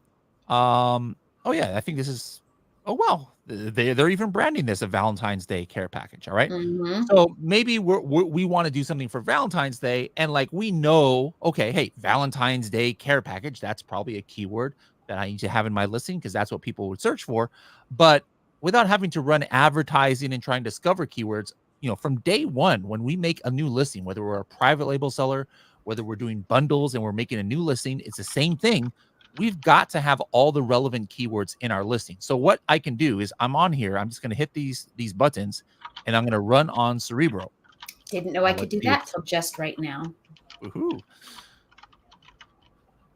Oh yeah, I think this is. Oh wow, they're even branding this a Valentine's Day care package. All right, Hmm. so maybe we want to do something for Valentine's Day, and like we know, okay, hey, Valentine's Day care package. That's probably a keyword that I need to have in my listing because that's what people would search for. But without having to run advertising and try and discover keywords, from day one when we make a new listing, whether we're a private label seller, whether we're doing bundles and we're making a new listing, it's the same thing. We've got to have all the relevant keywords in our listing. So what I can do is I'm on here. I'm just going to hit these buttons and I'm going to run on Cerebro. Didn't know I Now could let's do see if that till just right now. woohoo.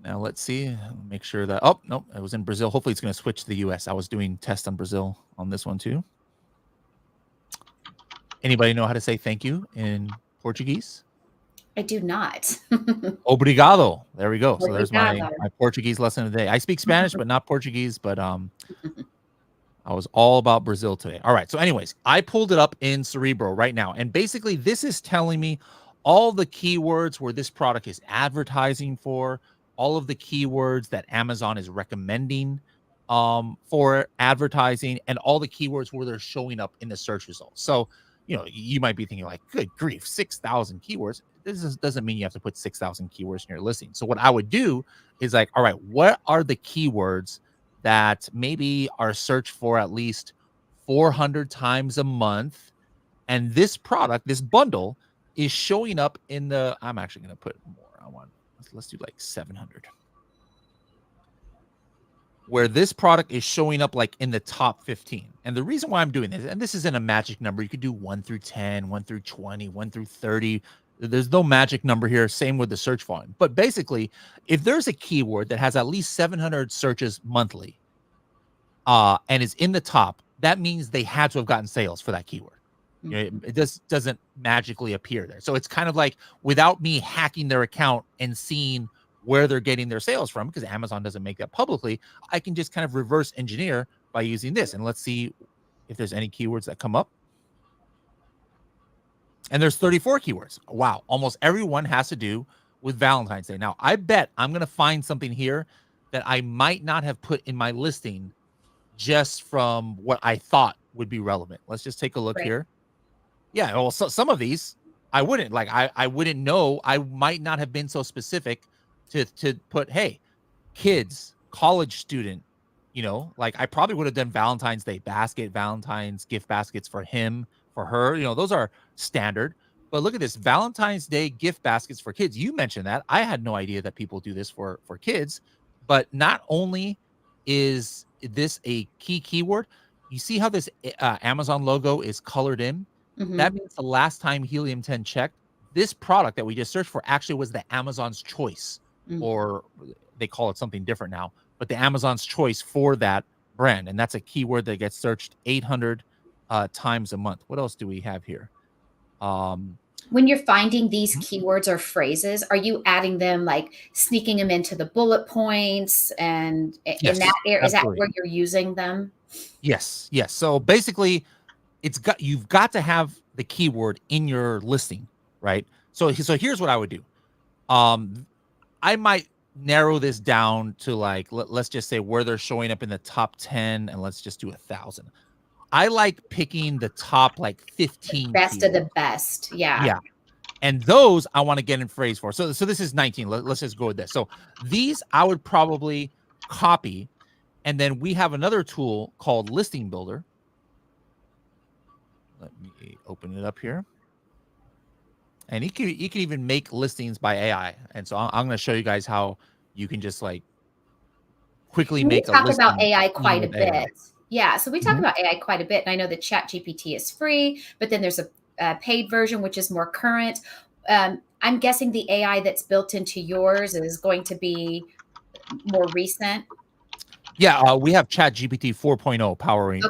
Now let's see. Make sure that no, it was in Brazil. Hopefully it's going to switch to the US. I was doing test on Brazil on this one too. Anybody know how to say thank you in Portuguese? I do not. Obrigado. There we go. So there's my Obrigada. Portuguese lesson of the day. I speak Spanish, but not Portuguese. But I was all about Brazil today. All right. So, anyways, I pulled it up in Cerebro right now, and basically, this is telling me all the keywords where this product is advertising for, all of the keywords that Amazon is recommending for advertising, and all the keywords where they're showing up in the search results. So, you might be thinking like, good grief, 6,000 keywords. Doesn't mean you have to put 6,000 keywords in your listing. So what I would do is like, all right, what are the keywords that maybe are searched for at least 400 times a month? And this product, this bundle, is showing up in the, I'm actually going to put more. Let's do like 700. Where this product is showing up like in the top 15. And the reason why I'm doing this, and this isn't a magic number, you could do 1 through 10, 1 through 20, 1 through 30. There's no magic number here. Same with the search volume. But basically, if there's a keyword that has at least 700 searches monthly and is in the top, that means they had to have gotten sales for that keyword. It just doesn't magically appear there. So it's kind of like without me hacking their account and seeing where they're getting their sales from, because Amazon doesn't make that publicly, I can just kind of reverse engineer by using this. And let's see if there's any keywords that come up. And there's 34 keywords. Wow. Almost everyone has to do with Valentine's Day. Now, I bet I'm going to find something here that I might not have put in my listing just from what I thought would be relevant. Let's just take a look here. Yeah. Well, some of these I wouldn't like. I wouldn't know. I might not have been so specific to put, hey, kids, college student, like I probably would have done Valentine's Day basket, Valentine's gift baskets for him, for her. Those are standard. But look at this, Valentine's Day gift baskets for kids. You mentioned that. I had no idea that people do this for kids. But not only is this a key keyword, you see how this Amazon logo is colored in? Mm-hmm. That means the last time Helium 10 checked, this product that we just searched for actually was the Amazon's choice, or they call it something different now, but the Amazon's choice for that brand. And that's a keyword that gets searched 800 times a month. What else do we have here? When you're finding these keywords or phrases, are you adding them, like sneaking them into the bullet points and Yes, in that area? Is that absolutely. where you're using them? Yes. So basically, you've got to have the keyword in your listing, right? So here's what I would do. I might narrow this down to like, let's just say where they're showing up in the top 10, and let's just do 1,000. I like picking the top like 15 Best keywords. of the best. Yeah. And those I want to get in phrase for. So this is 19. Let's just go with this. So these I would probably copy. And then we have another tool called Listing Builder. Let me open it up here. And you can even make listings by AI. And so I'm going to show you guys how you can just like quickly make a listing. We talk about AI quite a bit. AI. Yeah. So we talk about AI quite a bit. And I know that ChatGPT is free, but then there's a paid version, which is more current. I'm guessing the AI that's built into yours is going to be more recent. Yeah. We have ChatGPT 4.0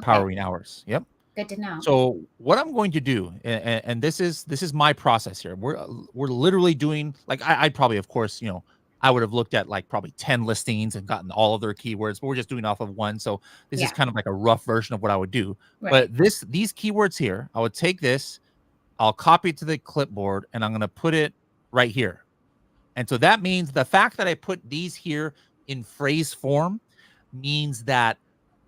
powering ours. Yep. Good to know. So what I'm going to do, and this is my process here. We're literally doing like I'd probably, of course, I would have looked at like probably 10 listings and gotten all of their keywords, but we're just doing off of one. So this is kind of like a rough version of what I would do. Right. But these keywords here, I would take this, I'll copy it to the clipboard, and I'm going to put it right here. And so that means the fact that I put these here in phrase form means that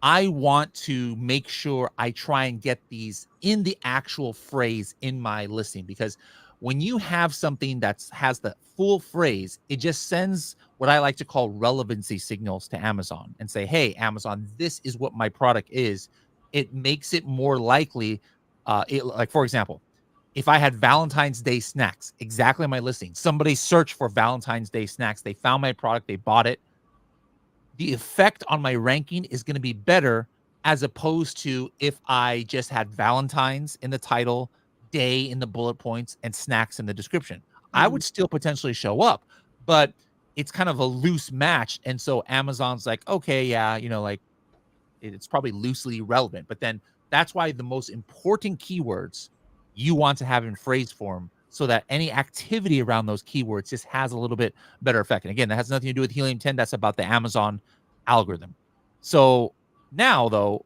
I want to make sure I try and get these in the actual phrase in my listing, because when you have something that has the full phrase, it just sends what I like to call relevancy signals to Amazon and say, hey, Amazon, this is what my product is. It makes it more likely. Like, for example, if I had Valentine's Day snacks exactly in my listing, somebody searched for Valentine's Day snacks, they found my product, they bought it, the effect on my ranking is going to be better as opposed to if I just had Valentine's in the title, day in the bullet points, and snacks in the description. I would still potentially show up, but it's kind of a loose match. And so Amazon's like, okay, yeah, you know, like it's probably loosely relevant. But then that's why the most important keywords you want to have in phrase form, so that any activity around those keywords just has a little bit better effect. And again, that has nothing to do with Helium 10. That's about the Amazon algorithm. So now, though,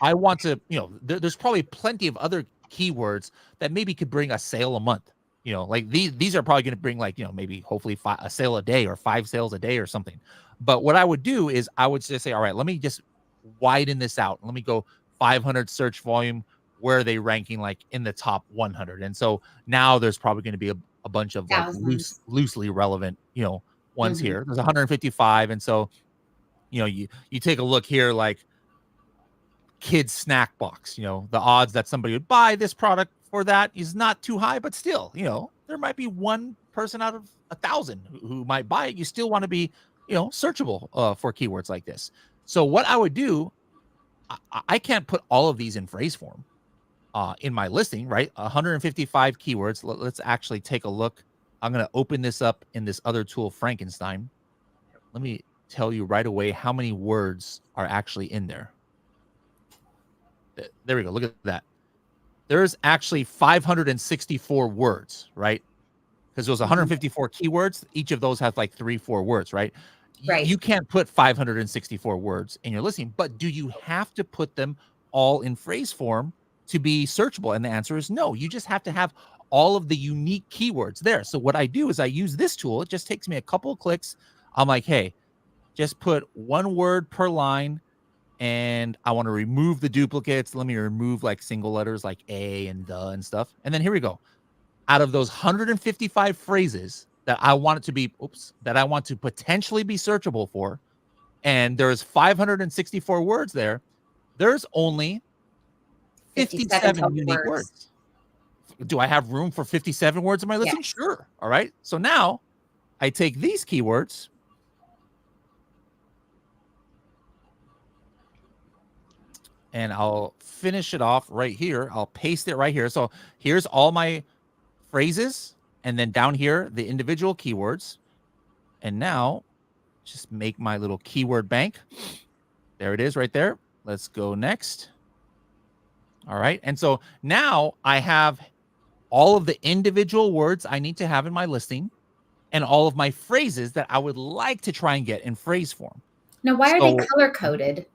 I want to, you know, there's probably plenty of other keywords that maybe could bring a sale a month. You know, like these are probably going to bring like, you know, maybe hopefully a sale a day or 5 sales a day or something. But what I would do is I would just say, all right, let me just widen this out. Let me go 500 search volume. Where are they ranking like in the top 100? And so now there's probably going to be a bunch of like loosely relevant, you know, ones here. There's 155. And so, you know, you take a look here, like kids snack box, you know, the odds that somebody would buy this product for that is not too high, but still, you know, there might be one person out of 1,000 who might buy it. You still want to be, you know, searchable for keywords like this. So what I would do, I can't put all of these in phrase form in my listing, right? 155 keywords. Let's actually take a look. I'm going to open this up in this other tool, Frankenstein. Let me tell you right away how many words are actually in there. There we go. Look at that. There's actually 564 words, right? Because there was 154 keywords. Each of those has like 3-4 words, right? You can't put 564 words in your listing, but do you have to put them all in phrase form to be searchable? And the answer is no. You just have to have all of the unique keywords there. So what I do is I use this tool. It just takes me a couple of clicks. I'm like, hey, just put one word per line, and I want to remove the duplicates. Let me remove like single letters like a and the and stuff. And then here we go. Out of those 155 phrases that I want it to be, that I want to potentially be searchable for, and there's 564 words there, there's only 57 unique words. Do I have room for 57 words in my listing? Yes. Sure. All right. So now I take these keywords and I'll finish it off right here. I'll paste it right here. So here's all my phrases, and then down here, the individual keywords. And now just make my little keyword bank. There it is right there. Let's go next. All right. And so now I have all of the individual words I need to have in my listing and all of my phrases that I would like to try and get in phrase form. Now, why are they color coded?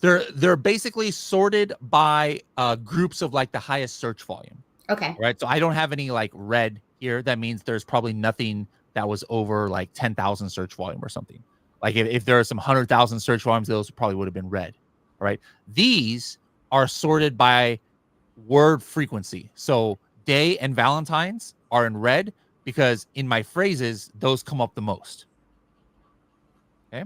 They're basically sorted by groups of like the highest search volume. Okay. Right. So I don't have any like red here. That means there's probably nothing that was over like 10,000 search volume or something. Like if there are some 100,000 search volumes, those probably would have been red. All right. These are sorted by word frequency. So day and Valentine's are in red because in my phrases, those come up the most. Okay.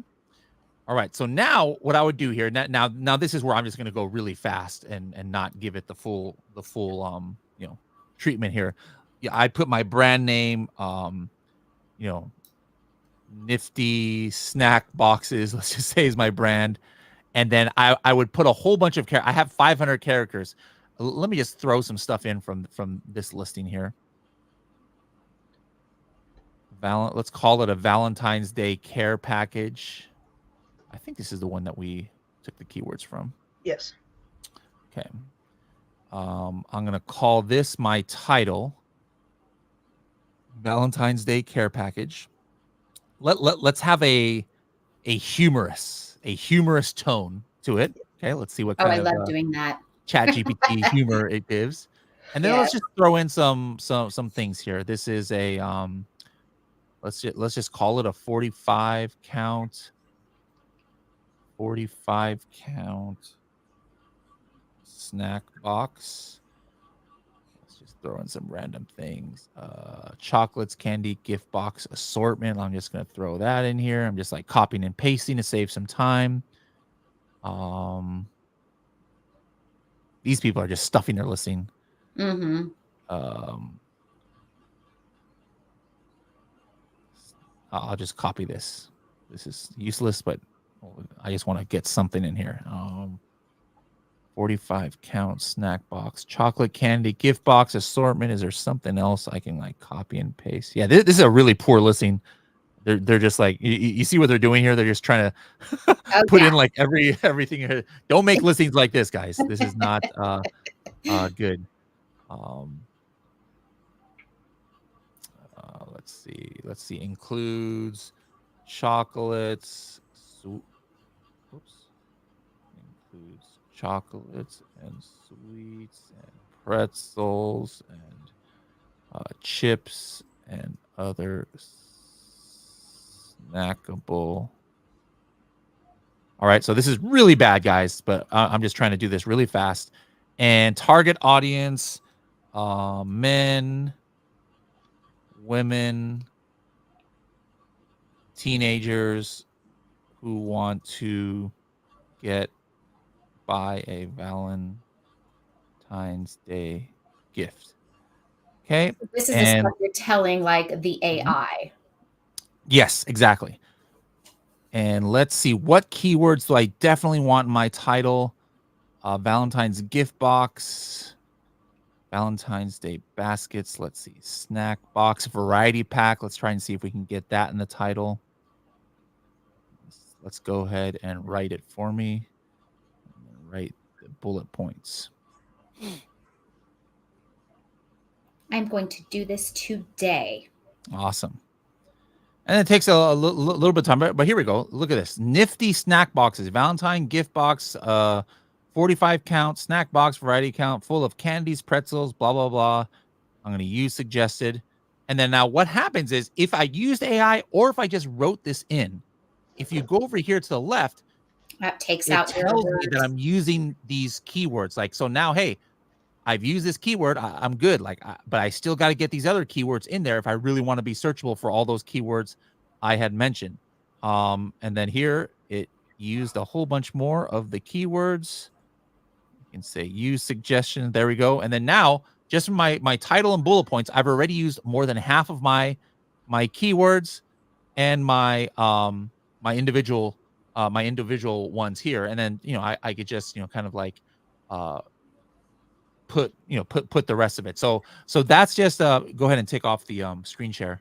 All right. So now what I would do here now this is where I'm just going to go really fast and not give it the full you know, treatment here. Yeah, I put my brand name, you know, Nifty Snack Boxes, let's just say, is my brand. And then I would put a whole bunch of I have 500 characters. Let me just throw some stuff in from this listing here. Let's call it a Valentine's Day care package. I think this is the one that we took the keywords from. Yes. Okay. I'm going to call this my title, Valentine's Day care package. let's have a humorous tone to it. Okay, let's see what Oh, I kind of love doing that. chat GPT humor it gives. And then Yes. let's just throw in some things here. This is a let's just call it a 45 count snack box. Let's just throw in some random things. Chocolates, candy, gift box assortment. I'm just going to throw that in here. I'm just like copying and pasting to save some time. These people are just stuffing their listing. Mm-hmm. I'll just copy this. This is useless, but I just want to get something in here. 45 count snack box, chocolate, candy, gift box assortment. Is there something else I can like copy and paste? Yeah, this is a really poor listing. They're just like you see what they're doing here. They're just trying to put in like everything here. Don't make listings like this, guys. This is not good. Let's see. Includes chocolates. Includes chocolates and sweets and pretzels and chips and other snackable. All right, so this is really bad, guys, but I'm just trying to do this really fast. And target audience, men, women, teenagers who want to buy a Valentine's Day gift. Okay. This is the stuff you're telling like the AI. Yes, exactly. And let's see, what keywords do I definitely want in my title? Valentine's gift box, Valentine's Day baskets. Let's see, snack box, variety pack. Let's try and see if we can get that in the title. Let's go ahead and write it for me. Write the bullet points. I'm going to do this today. Awesome. And it takes a little bit of time, but here we go. Look at this. Nifty snack boxes. Valentine gift box, 45 count, snack box, variety count, full of candies, pretzels, blah, blah, blah. I'm going to use suggested. And then now what happens is if I used AI or if I just wrote this in, if you go over here to the left, that takes it out tells me that I'm using these keywords. Like, so now, hey, I've used this keyword. I'm good. Like, but I still got to get these other keywords in there if I really want to be searchable for all those keywords I had mentioned. And then here it used a whole bunch more of the keywords. You can say use suggestion. There we go. And then now, just from my title and bullet points, I've already used more than half of my keywords and my individual ones here. And then I could just kind of like put the rest of it. So that's just go ahead and take off the screen share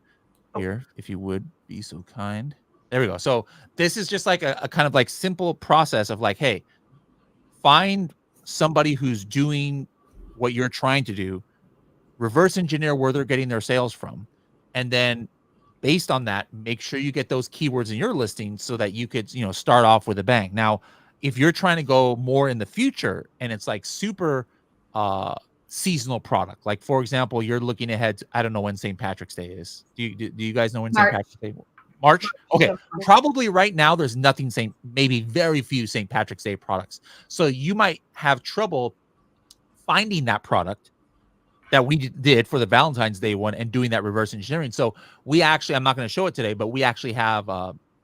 here, if you would be so kind. There we go. So this is just like a kind of like simple process of like, hey, find somebody who's doing what you're trying to do, reverse engineer where they're getting their sales from, and then based on that, make sure you get those keywords in your listing so that you could start off with a bang. Now, if you're trying to go more in the future and it's like super seasonal product, like for example, you're looking ahead to, I don't know when St. Patrick's Day is. Do you guys know when St. Patrick's Day? March? Okay. Probably right now there's nothing maybe very few St. Patrick's Day products. So you might have trouble finding that product that we did for the Valentine's Day one and doing that reverse engineering. So we actually, I'm not going to show it today, but we actually have,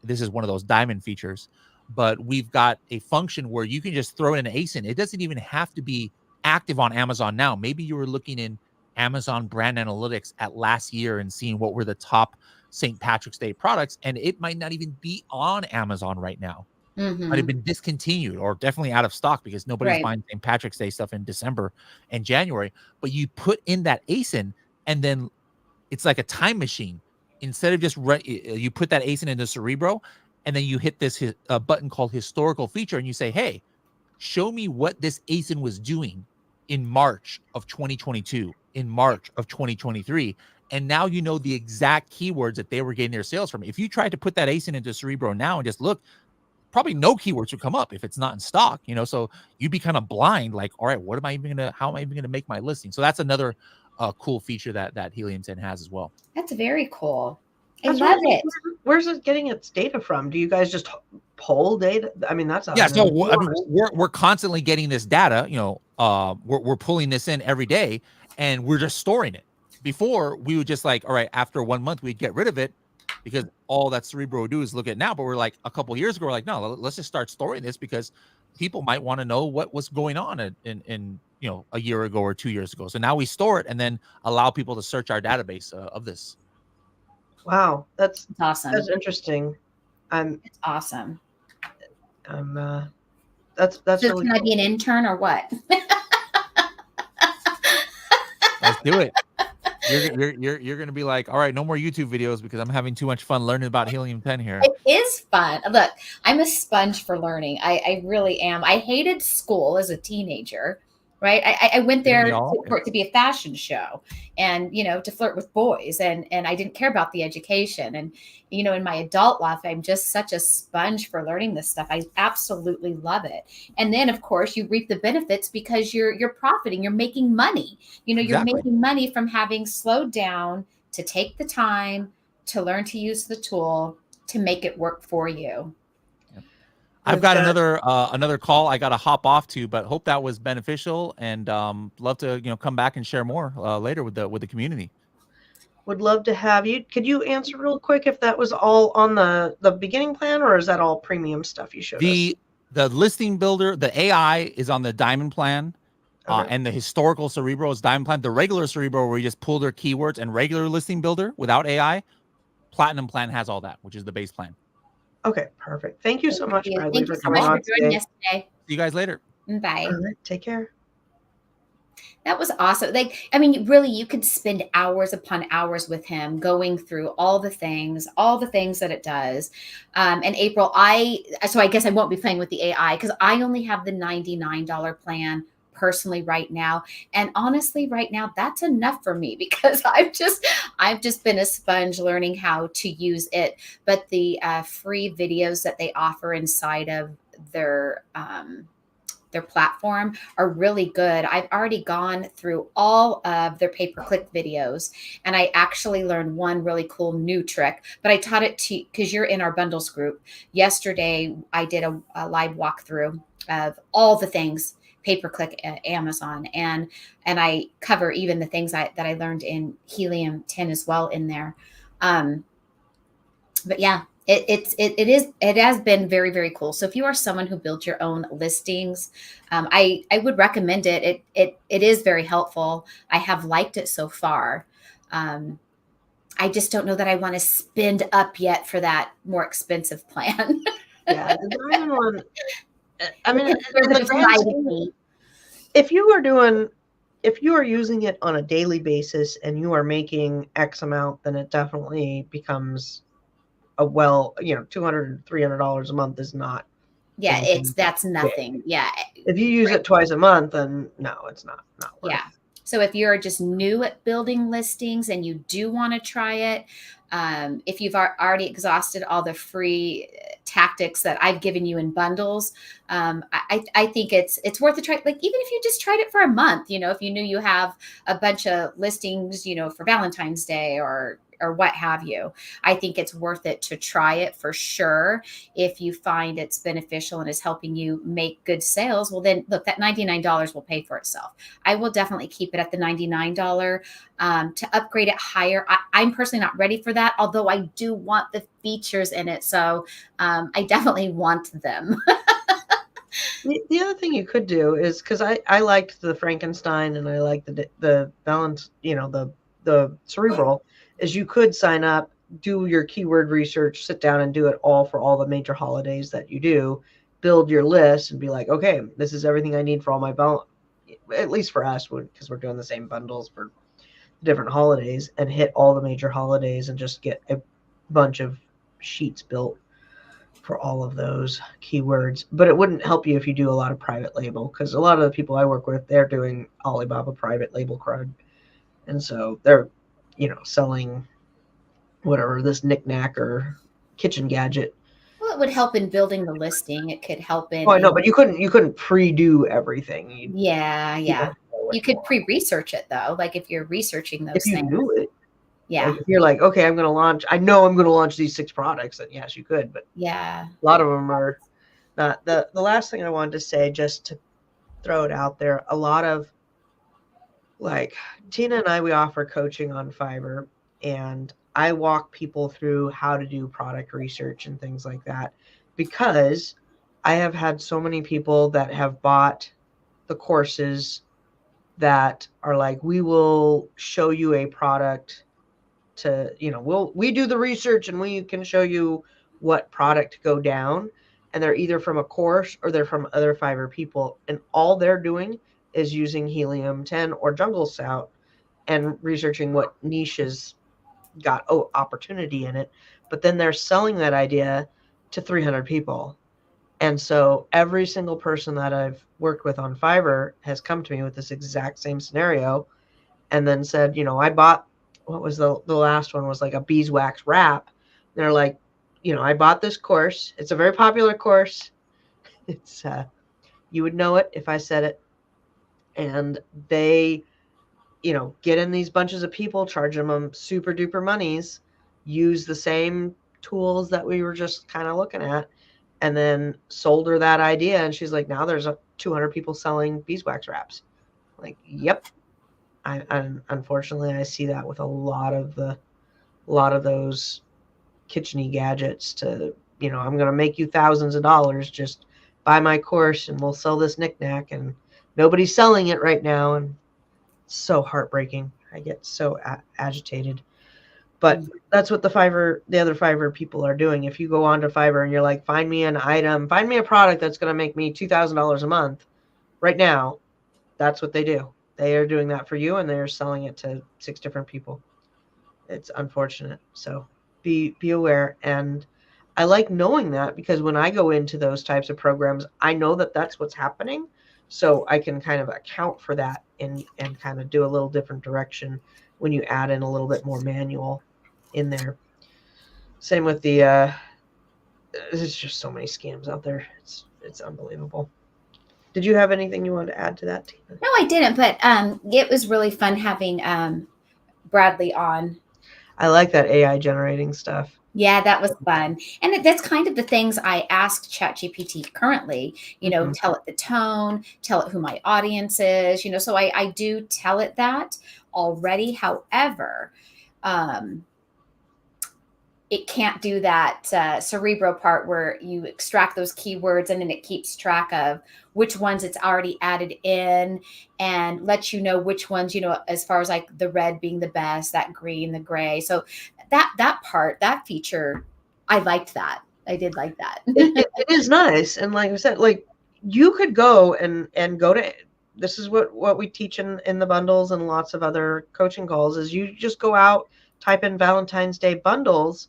this is one of those diamond features, but we've got a function where you can just throw in an ASIN. It doesn't even have to be active on Amazon now. Maybe you were looking in Amazon brand analytics at last year and seeing what were the top St. Patrick's Day products, and it might not even be on Amazon right now. Might have been discontinued or definitely out of stock because nobody's buying St. Patrick's Day stuff in December and January. But you put in that ASIN, and then it's like a time machine. Instead of just you put that ASIN into Cerebro, and then you hit this button called historical feature, and you say, hey, show me what this ASIN was doing in March of 2022, in March of 2023. And now you know the exact keywords that they were getting their sales from. If you tried to put that ASIN into Cerebro now and just look, probably no keywords would come up if it's not in stock, you know, so you'd be kind of blind, like, all right, what am I even gonna, how am I even gonna make my listing? So that's another cool feature that Helium 10 has as well. That's very cool. I That's love really, it. where's it getting its data from? Do you guys just pull data? I mean, that's Yeah, so enormous. I mean, we're constantly getting this data, you know, we're pulling this in every day and we're just storing it. Before we would just like, all right, after 1 month we'd get rid of it because all that Cerebro would do is look at now. But we're like, a couple of years ago, we're like, no, let's just start storing this because people might want to know what was going on in you know, a year ago or 2 years ago. So now we store it and then allow people to search our database of this. Wow, It's awesome. that's interesting. It's awesome. That's So really can I cool. be an intern or what? Let's do it. You're gonna be like, all right, no more YouTube videos because I'm having too much fun learning about Helium 10 here. It is fun. Look, I'm a sponge for learning. I really am. I hated school as a teenager, right? I went there for it to be a fashion show and, you know, to flirt with boys. And I didn't care about the education. And, you know, in my adult life, I'm just such a sponge for learning this stuff. I absolutely love it. And then, of course, you reap the benefits because you're profiting. You're making money. You know, you're making money from having slowed down to take the time to learn to use the tool to make it work for you. I've got another call I got to hop off to, but hope that was beneficial and love to, you know, come back and share more later with the community. Would love to have you. Could you answer real quick if that was all on the beginning plan or is that all premium stuff you showed us? The listing builder, the AI is on the diamond plan. Okay. And the historical Cerebro is diamond plan. The regular Cerebro where you just pull their keywords and regular listing builder without AI, platinum plan has all that, which is the base plan. Okay, perfect. Thank you so much, Bradley. Thank you so much for joining us today. See you guys later. Bye. All right, take care. That was awesome. Like, I mean, really, you could spend hours upon hours with him going through all the things that it does. And April, so I guess I won't be playing with the AI because I only have the $99 plan personally right now. And honestly, right now, that's enough for me because I've just been a sponge learning how to use it. But the free videos that they offer inside of their platform are really good. I've already gone through all of their pay-per-click videos and I actually learned one really cool new trick, but I taught it to because you're in our bundles group. Yesterday, I did a live walkthrough of all the things pay-per-click at Amazon. And I cover even the things that I learned in Helium 10 as well in there. But yeah, it has been very, very cool. So if you are someone who builds your own listings, I would recommend it. It is very helpful. I have liked it so far. I just don't know that I want to spend up yet for that more expensive plan. Yeah, the diamond one. I mean, if you are using it on a daily basis and you are making X amount, then it definitely becomes $200, $300 a month is not. Yeah, that's nothing. Yeah. If you use it twice a month, then no, it's not worth. Yeah. So if you're just new at building listings and you do want to try it, if you've already exhausted all the free tactics that I've given you in bundles, I think it's worth a try. Like even if you just tried it for a month, you know, if you knew you have a bunch of listings, you know, for Valentine's Day or what have you, I think it's worth it to try it for sure. If you find it's beneficial and is helping you make good sales, well then look, that $99 will pay for itself. I will definitely keep it at the $99 to upgrade it higher. I'm personally not ready for that, although I do want the features in it. So I definitely want them. The other thing you could do is because I liked the Frankenstein and I liked the balance, you know, the cerebral, is you could sign up, do your keyword research, sit down and do it all for all the major holidays that you do, build your list and be like, okay, this is everything I need for all my at least for us, because we're doing the same bundles for different holidays, and hit all the major holidays and just get a bunch of sheets built for all of those keywords. But it wouldn't help you if you do a lot of private label, because a lot of the people I work with, they're doing Alibaba private label crud. And so selling whatever, this knickknack or kitchen gadget. Well, it would help in building the listing. It could help in. Oh, I know, but you couldn't pre-do everything. Yeah. You could pre-research it though, like if you're researching those if you things. knew it. Yeah. Like if you're like, okay, I know I'm going to launch these 6 products, then yes, you could. But yeah, a lot of them are not. The last thing I wanted to say, just to throw it out there, a lot of, like, Tina and I, we offer coaching on Fiverr, and I walk people through how to do product research and things like that, because I have had so many people that have bought the courses that are like, we will show you a product to, we do the research and we can show you what product to go down. And they're either from a course or they're from other Fiverr people. And all they're doing is using Helium 10 or Jungle Scout and researching what niches got opportunity in it. But then they're selling that idea to 300 people. And so every single person that I've worked with on Fiverr has come to me with this exact same scenario and then said, I bought, what was the last one was like a beeswax wrap. They're like, I bought this course. It's a very popular course. It's, you would know it if I said it. And they, get in these bunches of people, charging them super duper monies, use the same tools that we were just kind of looking at, and then sold her that idea. And she's like, now there's 200 people selling beeswax wraps. Like, yep. Unfortunately, I see that with a lot of those kitcheny gadgets to, I'm going to make you thousands of dollars, just buy my course and we'll sell this knickknack, and nobody's selling it right now. And it's so heartbreaking. I get so agitated. But that's what the other Fiverr people are doing. If you go onto Fiverr and you're like, find me an item, find me a product that's going to make me $2,000 a month right now, that's what they do. They are doing that for you, and they're selling it to 6 different people. It's unfortunate. So be aware. And I like knowing that, because when I go into those types of programs, I know that that's what's happening. So I can kind of account for that and kind of do a little different direction when you add in a little bit more manual in there. Same with the, there's just so many scams out there. It's unbelievable. Did you have anything you wanted to add to that, Tina? No, I didn't, but it was really fun having Bradley on. I like that AI generating stuff. Yeah, that was fun. And that's kind of the things I ask ChatGPT currently, tell it the tone, tell it who my audience is, so I do tell it that already. However, it can't do that Cerebro part where you extract those keywords and then it keeps track of which ones it's already added in and lets you know which ones, as far as like the red being the best, that green, the gray. So that part, that feature, I liked that. I did like that. It is nice. And like I said, like, you could go and go to, this is what we teach in the bundles and lots of other coaching calls, is you just go out, type in Valentine's Day bundles,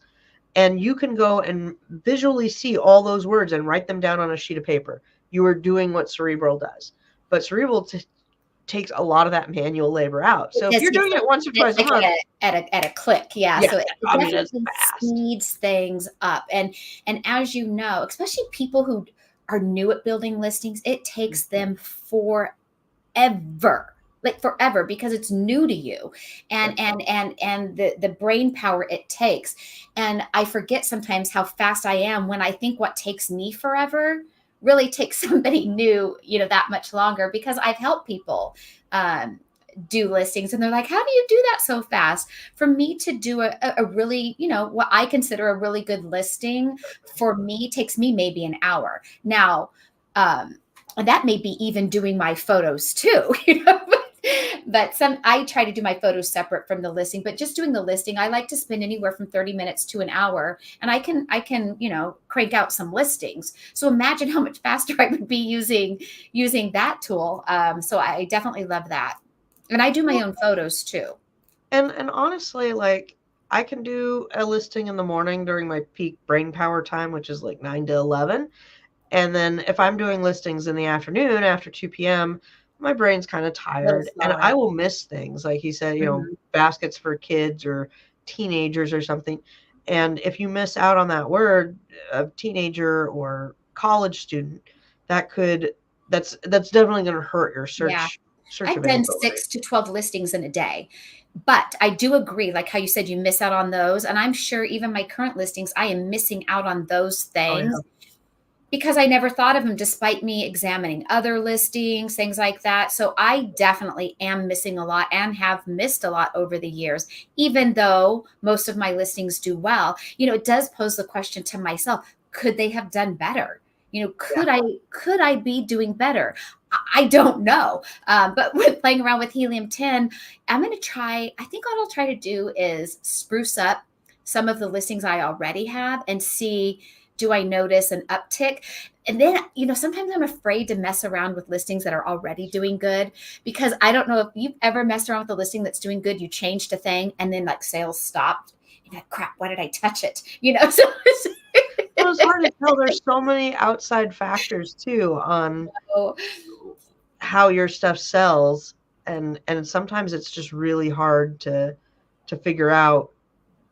and you can go and visually see all those words and write them down on a sheet of paper. You are doing what Cerebral does. But Cerebral takes a lot of that manual labor out. So if you're doing it once or twice a month, at a click, yeah. So it definitely fast. Speeds things up. And as you know, especially people who are new at building listings, it takes them forever. Like forever, because it's new to you, and the brain power it takes. And I forget sometimes how fast I am when I think what takes me forever really takes somebody new, that much longer, because I've helped people do listings and they're like, how do you do that so fast? For me to do a really, what I consider a really good listing, for me takes me maybe an hour. Now, that may be even doing my photos too, but I try to do my photos separate from the listing, but just doing the listing, I like to spend anywhere from 30 minutes to an hour, and I can, crank out some listings. So imagine how much faster I would be using that tool. So I definitely love that. And I do my own photos too. And honestly, like, I can do a listing in the morning during my peak brain power time, which is like 9 to 11. And then if I'm doing listings in the afternoon after 2 p.m., my brain's kind of tired and I will miss things. Like he said, baskets for kids or teenagers or something. And if you miss out on that word, a teenager or college student, that's definitely going to hurt your search I've done availability. 6 to 12 listings in a day. But I do agree, like how you said, you miss out on those. And I'm sure even my current listings, I am missing out on those things because I never thought of them despite me examining other listings, things like that. So I definitely am missing a lot and have missed a lot over the years, even though most of my listings do well. It does pose the question to myself, could they have done better? Could I be doing better? I don't know. But with playing around with Helium 10, I'm going to try. I think what I'll try to do is spruce up some of the listings I already have and see, do I notice an uptick? And then, sometimes I'm afraid to mess around with listings that are already doing good, because I don't know if you've ever messed around with a listing that's doing good. You changed a thing and then like sales stopped. You're like, crap, why did I touch it? So it's hard to tell. There's so many outside factors too on how your stuff sells, and sometimes it's just really hard to figure out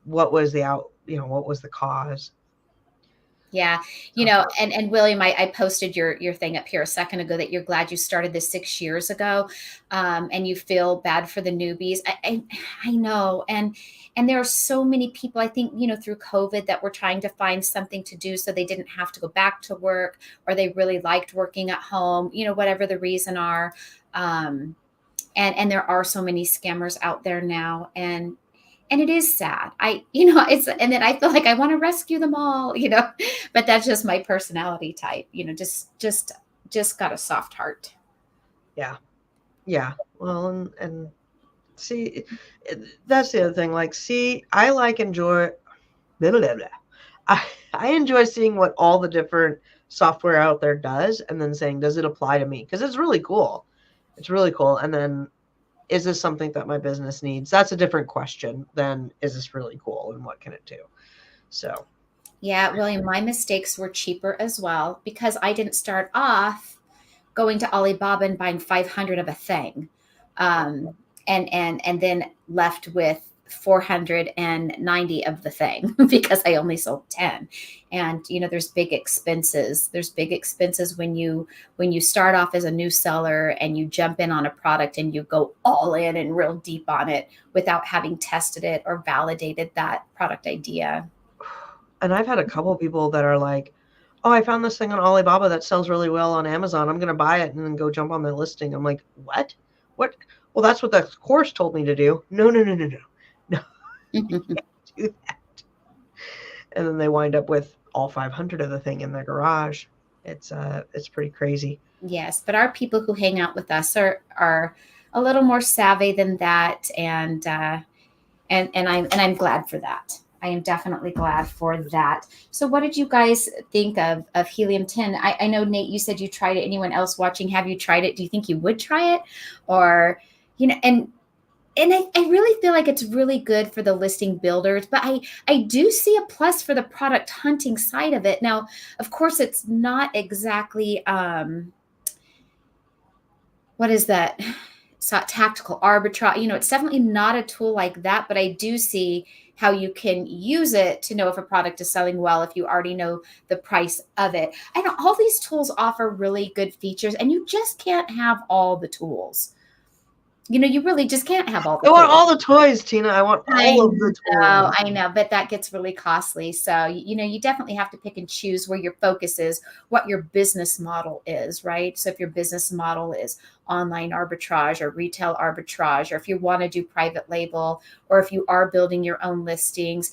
what was what was the cause. Yeah. And William, I posted your thing up here a second ago that you're glad you started this 6 years ago. And you feel bad for the newbies. I know. And there are so many people, I think, through COVID that were trying to find something to do so they didn't have to go back to work, or they really liked working at home, whatever the reason are. And there are so many scammers out there now. And it is sad. And then I feel like I want to rescue them all, but that's just my personality type, just got a soft heart. Yeah. Yeah. Well, and see, that's the other thing. Like, see, I enjoy, blah, blah, blah. I enjoy seeing what all the different software out there does, and then saying, does it apply to me? Because it's really cool. It's really cool. And then, is this something that my business needs? That's a different question than, is this really cool and what can it do? So. Yeah, William, my mistakes were cheaper as well, because I didn't start off going to Alibaba and buying 500 of a thing. And then left with 490 of the thing because I only sold 10. And there's big expenses. There's big expenses when you start off as a new seller and you jump in on a product and you go all in and real deep on it without having tested it or validated that product idea. And I've had a couple of people that are like, oh, I found this thing on Alibaba that sells really well on Amazon. I'm going to buy it and then go jump on the listing. I'm like, what? Well, that's what the course told me to do. No. You can't do that. And then they wind up with all 500 of the thing in their garage. It's pretty crazy. Yes, but our people who hang out with us are a little more savvy than that, and I'm glad for that. I am definitely glad for that. So what did you guys think of Helium 10? I know, Nate, you said you tried it. Anyone else watching, have you tried it? Do you think you would try it? Or, and I really feel like it's really good for the listing builders, but I do see a plus for the product hunting side of it. Now, of course, it's not exactly, what is that? It's not tactical arbitrage. It's definitely not a tool like that, but I do see how you can use it to know if a product is selling well, if you already know the price of it. I know all these tools offer really good features, and you just can't have all the tools. You really just can't have all the tools. I want all the toys, Tina. I want all of the toys. I know, but that gets really costly. So, you definitely have to pick and choose where your focus is, what your business model is, right? So if your business model is online arbitrage or retail arbitrage, or if you want to do private label, or if you are building your own listings,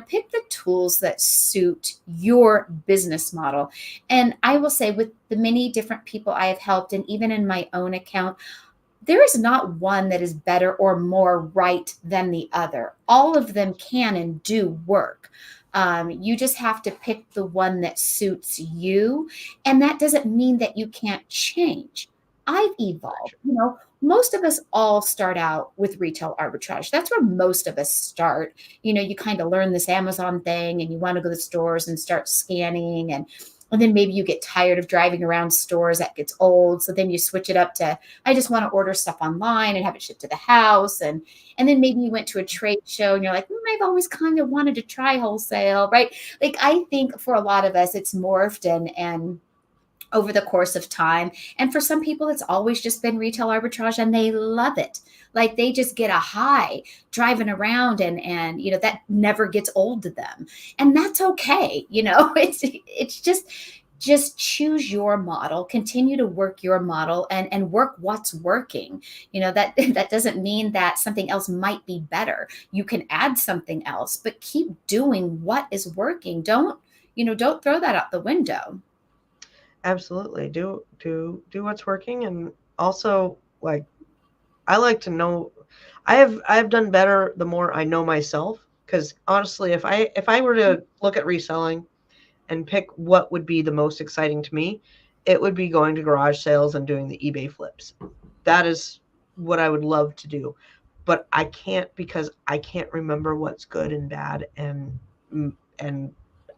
pick the tools that suit your business model. And I will say, with the many different people I have helped, and even in my own account, there is not one that is better or more right than the other. All of them can and do work. You just have to pick the one that suits you. And that doesn't mean that you can't change. I've evolved. Most of us all start out with retail arbitrage. That's where most of us start. You kind of learn this Amazon thing and you want to go to the stores and start scanning and And then maybe you get tired of driving around stores, that gets old. So then you switch it up to, I just want to order stuff online and have it shipped to the house. And then maybe you went to a trade show and you're like, I've always kind of wanted to try wholesale, right? Like, I think for a lot of us, it's morphed and over the course of time. And for some people, it's always just been retail arbitrage and they love it. Like, they just get a high driving around, and that never gets old to them. And that's okay. It's just choose your model, continue to work your model, and work what's working. That doesn't mean that something else might be better. You can add something else, but keep doing what is working. Don't throw that out the window. Absolutely. Do what's working. And also, like, I like to know, I've done better the more I know myself, because honestly, if I were to look at reselling and pick what would be the most exciting to me, it would be going to garage sales and doing the eBay flips. That is what I would love to do. But I can't, because I can't remember what's good and bad, and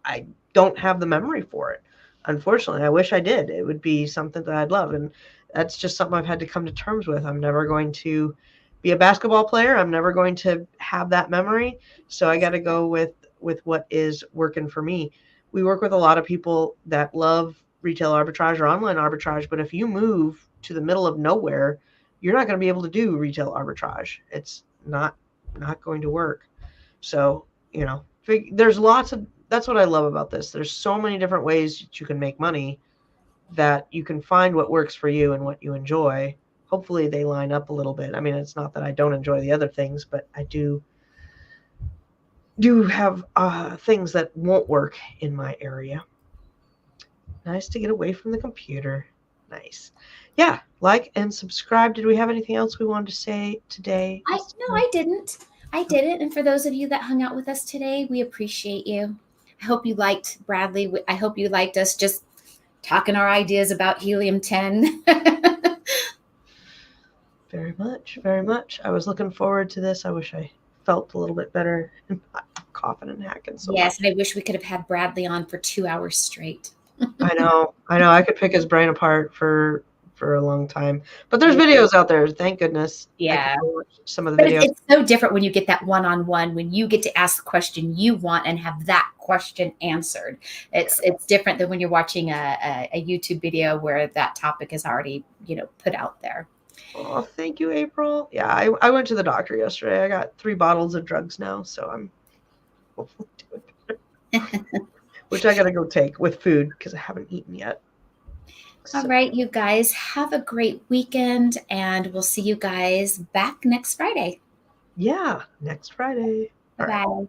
I don't have the memory for it. Unfortunately, I wish I did. It would be something that I'd love, and that's just something I've had to come to terms with. I'm never going to be a basketball player. I'm never going to have that memory. So I got to go with what is working for me. We work with a lot of people that love retail arbitrage or online arbitrage, but if you move to the middle of nowhere, you're not going to be able to do retail arbitrage. It's not going to work. So, there's that's what I love about this. There's so many different ways that you can make money, that you can find what works for you and what you enjoy. Hopefully they line up a little bit. I mean, it's not that I don't enjoy the other things, but I do have things that won't work in my area. Nice to get away from the computer. Nice. Yeah, like and subscribe. Did we have anything else we wanted to say today? No, I didn't. And for those of you that hung out with us today, we appreciate you. I hope you liked Bradley. I hope you liked us just talking our ideas about Helium 10. Very much, very much. I was looking forward to this. I wish I felt a little bit better and not coughing and hacking so Yes, much. and I wish we could have had Bradley on for 2 hours straight. I know. I could pick his brain apart for a long time. But there's videos out there, thank goodness. Yeah. I can watch some of the But videos. it's so different when you get that one-on-one, when you get to ask the question you want and have that question answered. It's different than when you're watching a YouTube video where that topic is already, put out there. Oh, thank you, April. Yeah, I went to the doctor yesterday. I got 3 bottles of drugs now, so I'm hopefully doing better. Which I got to go take with food because I haven't eaten yet. All right, you guys, have a great weekend, and we'll see you guys back next Friday. Yeah, next Friday. Bye-bye.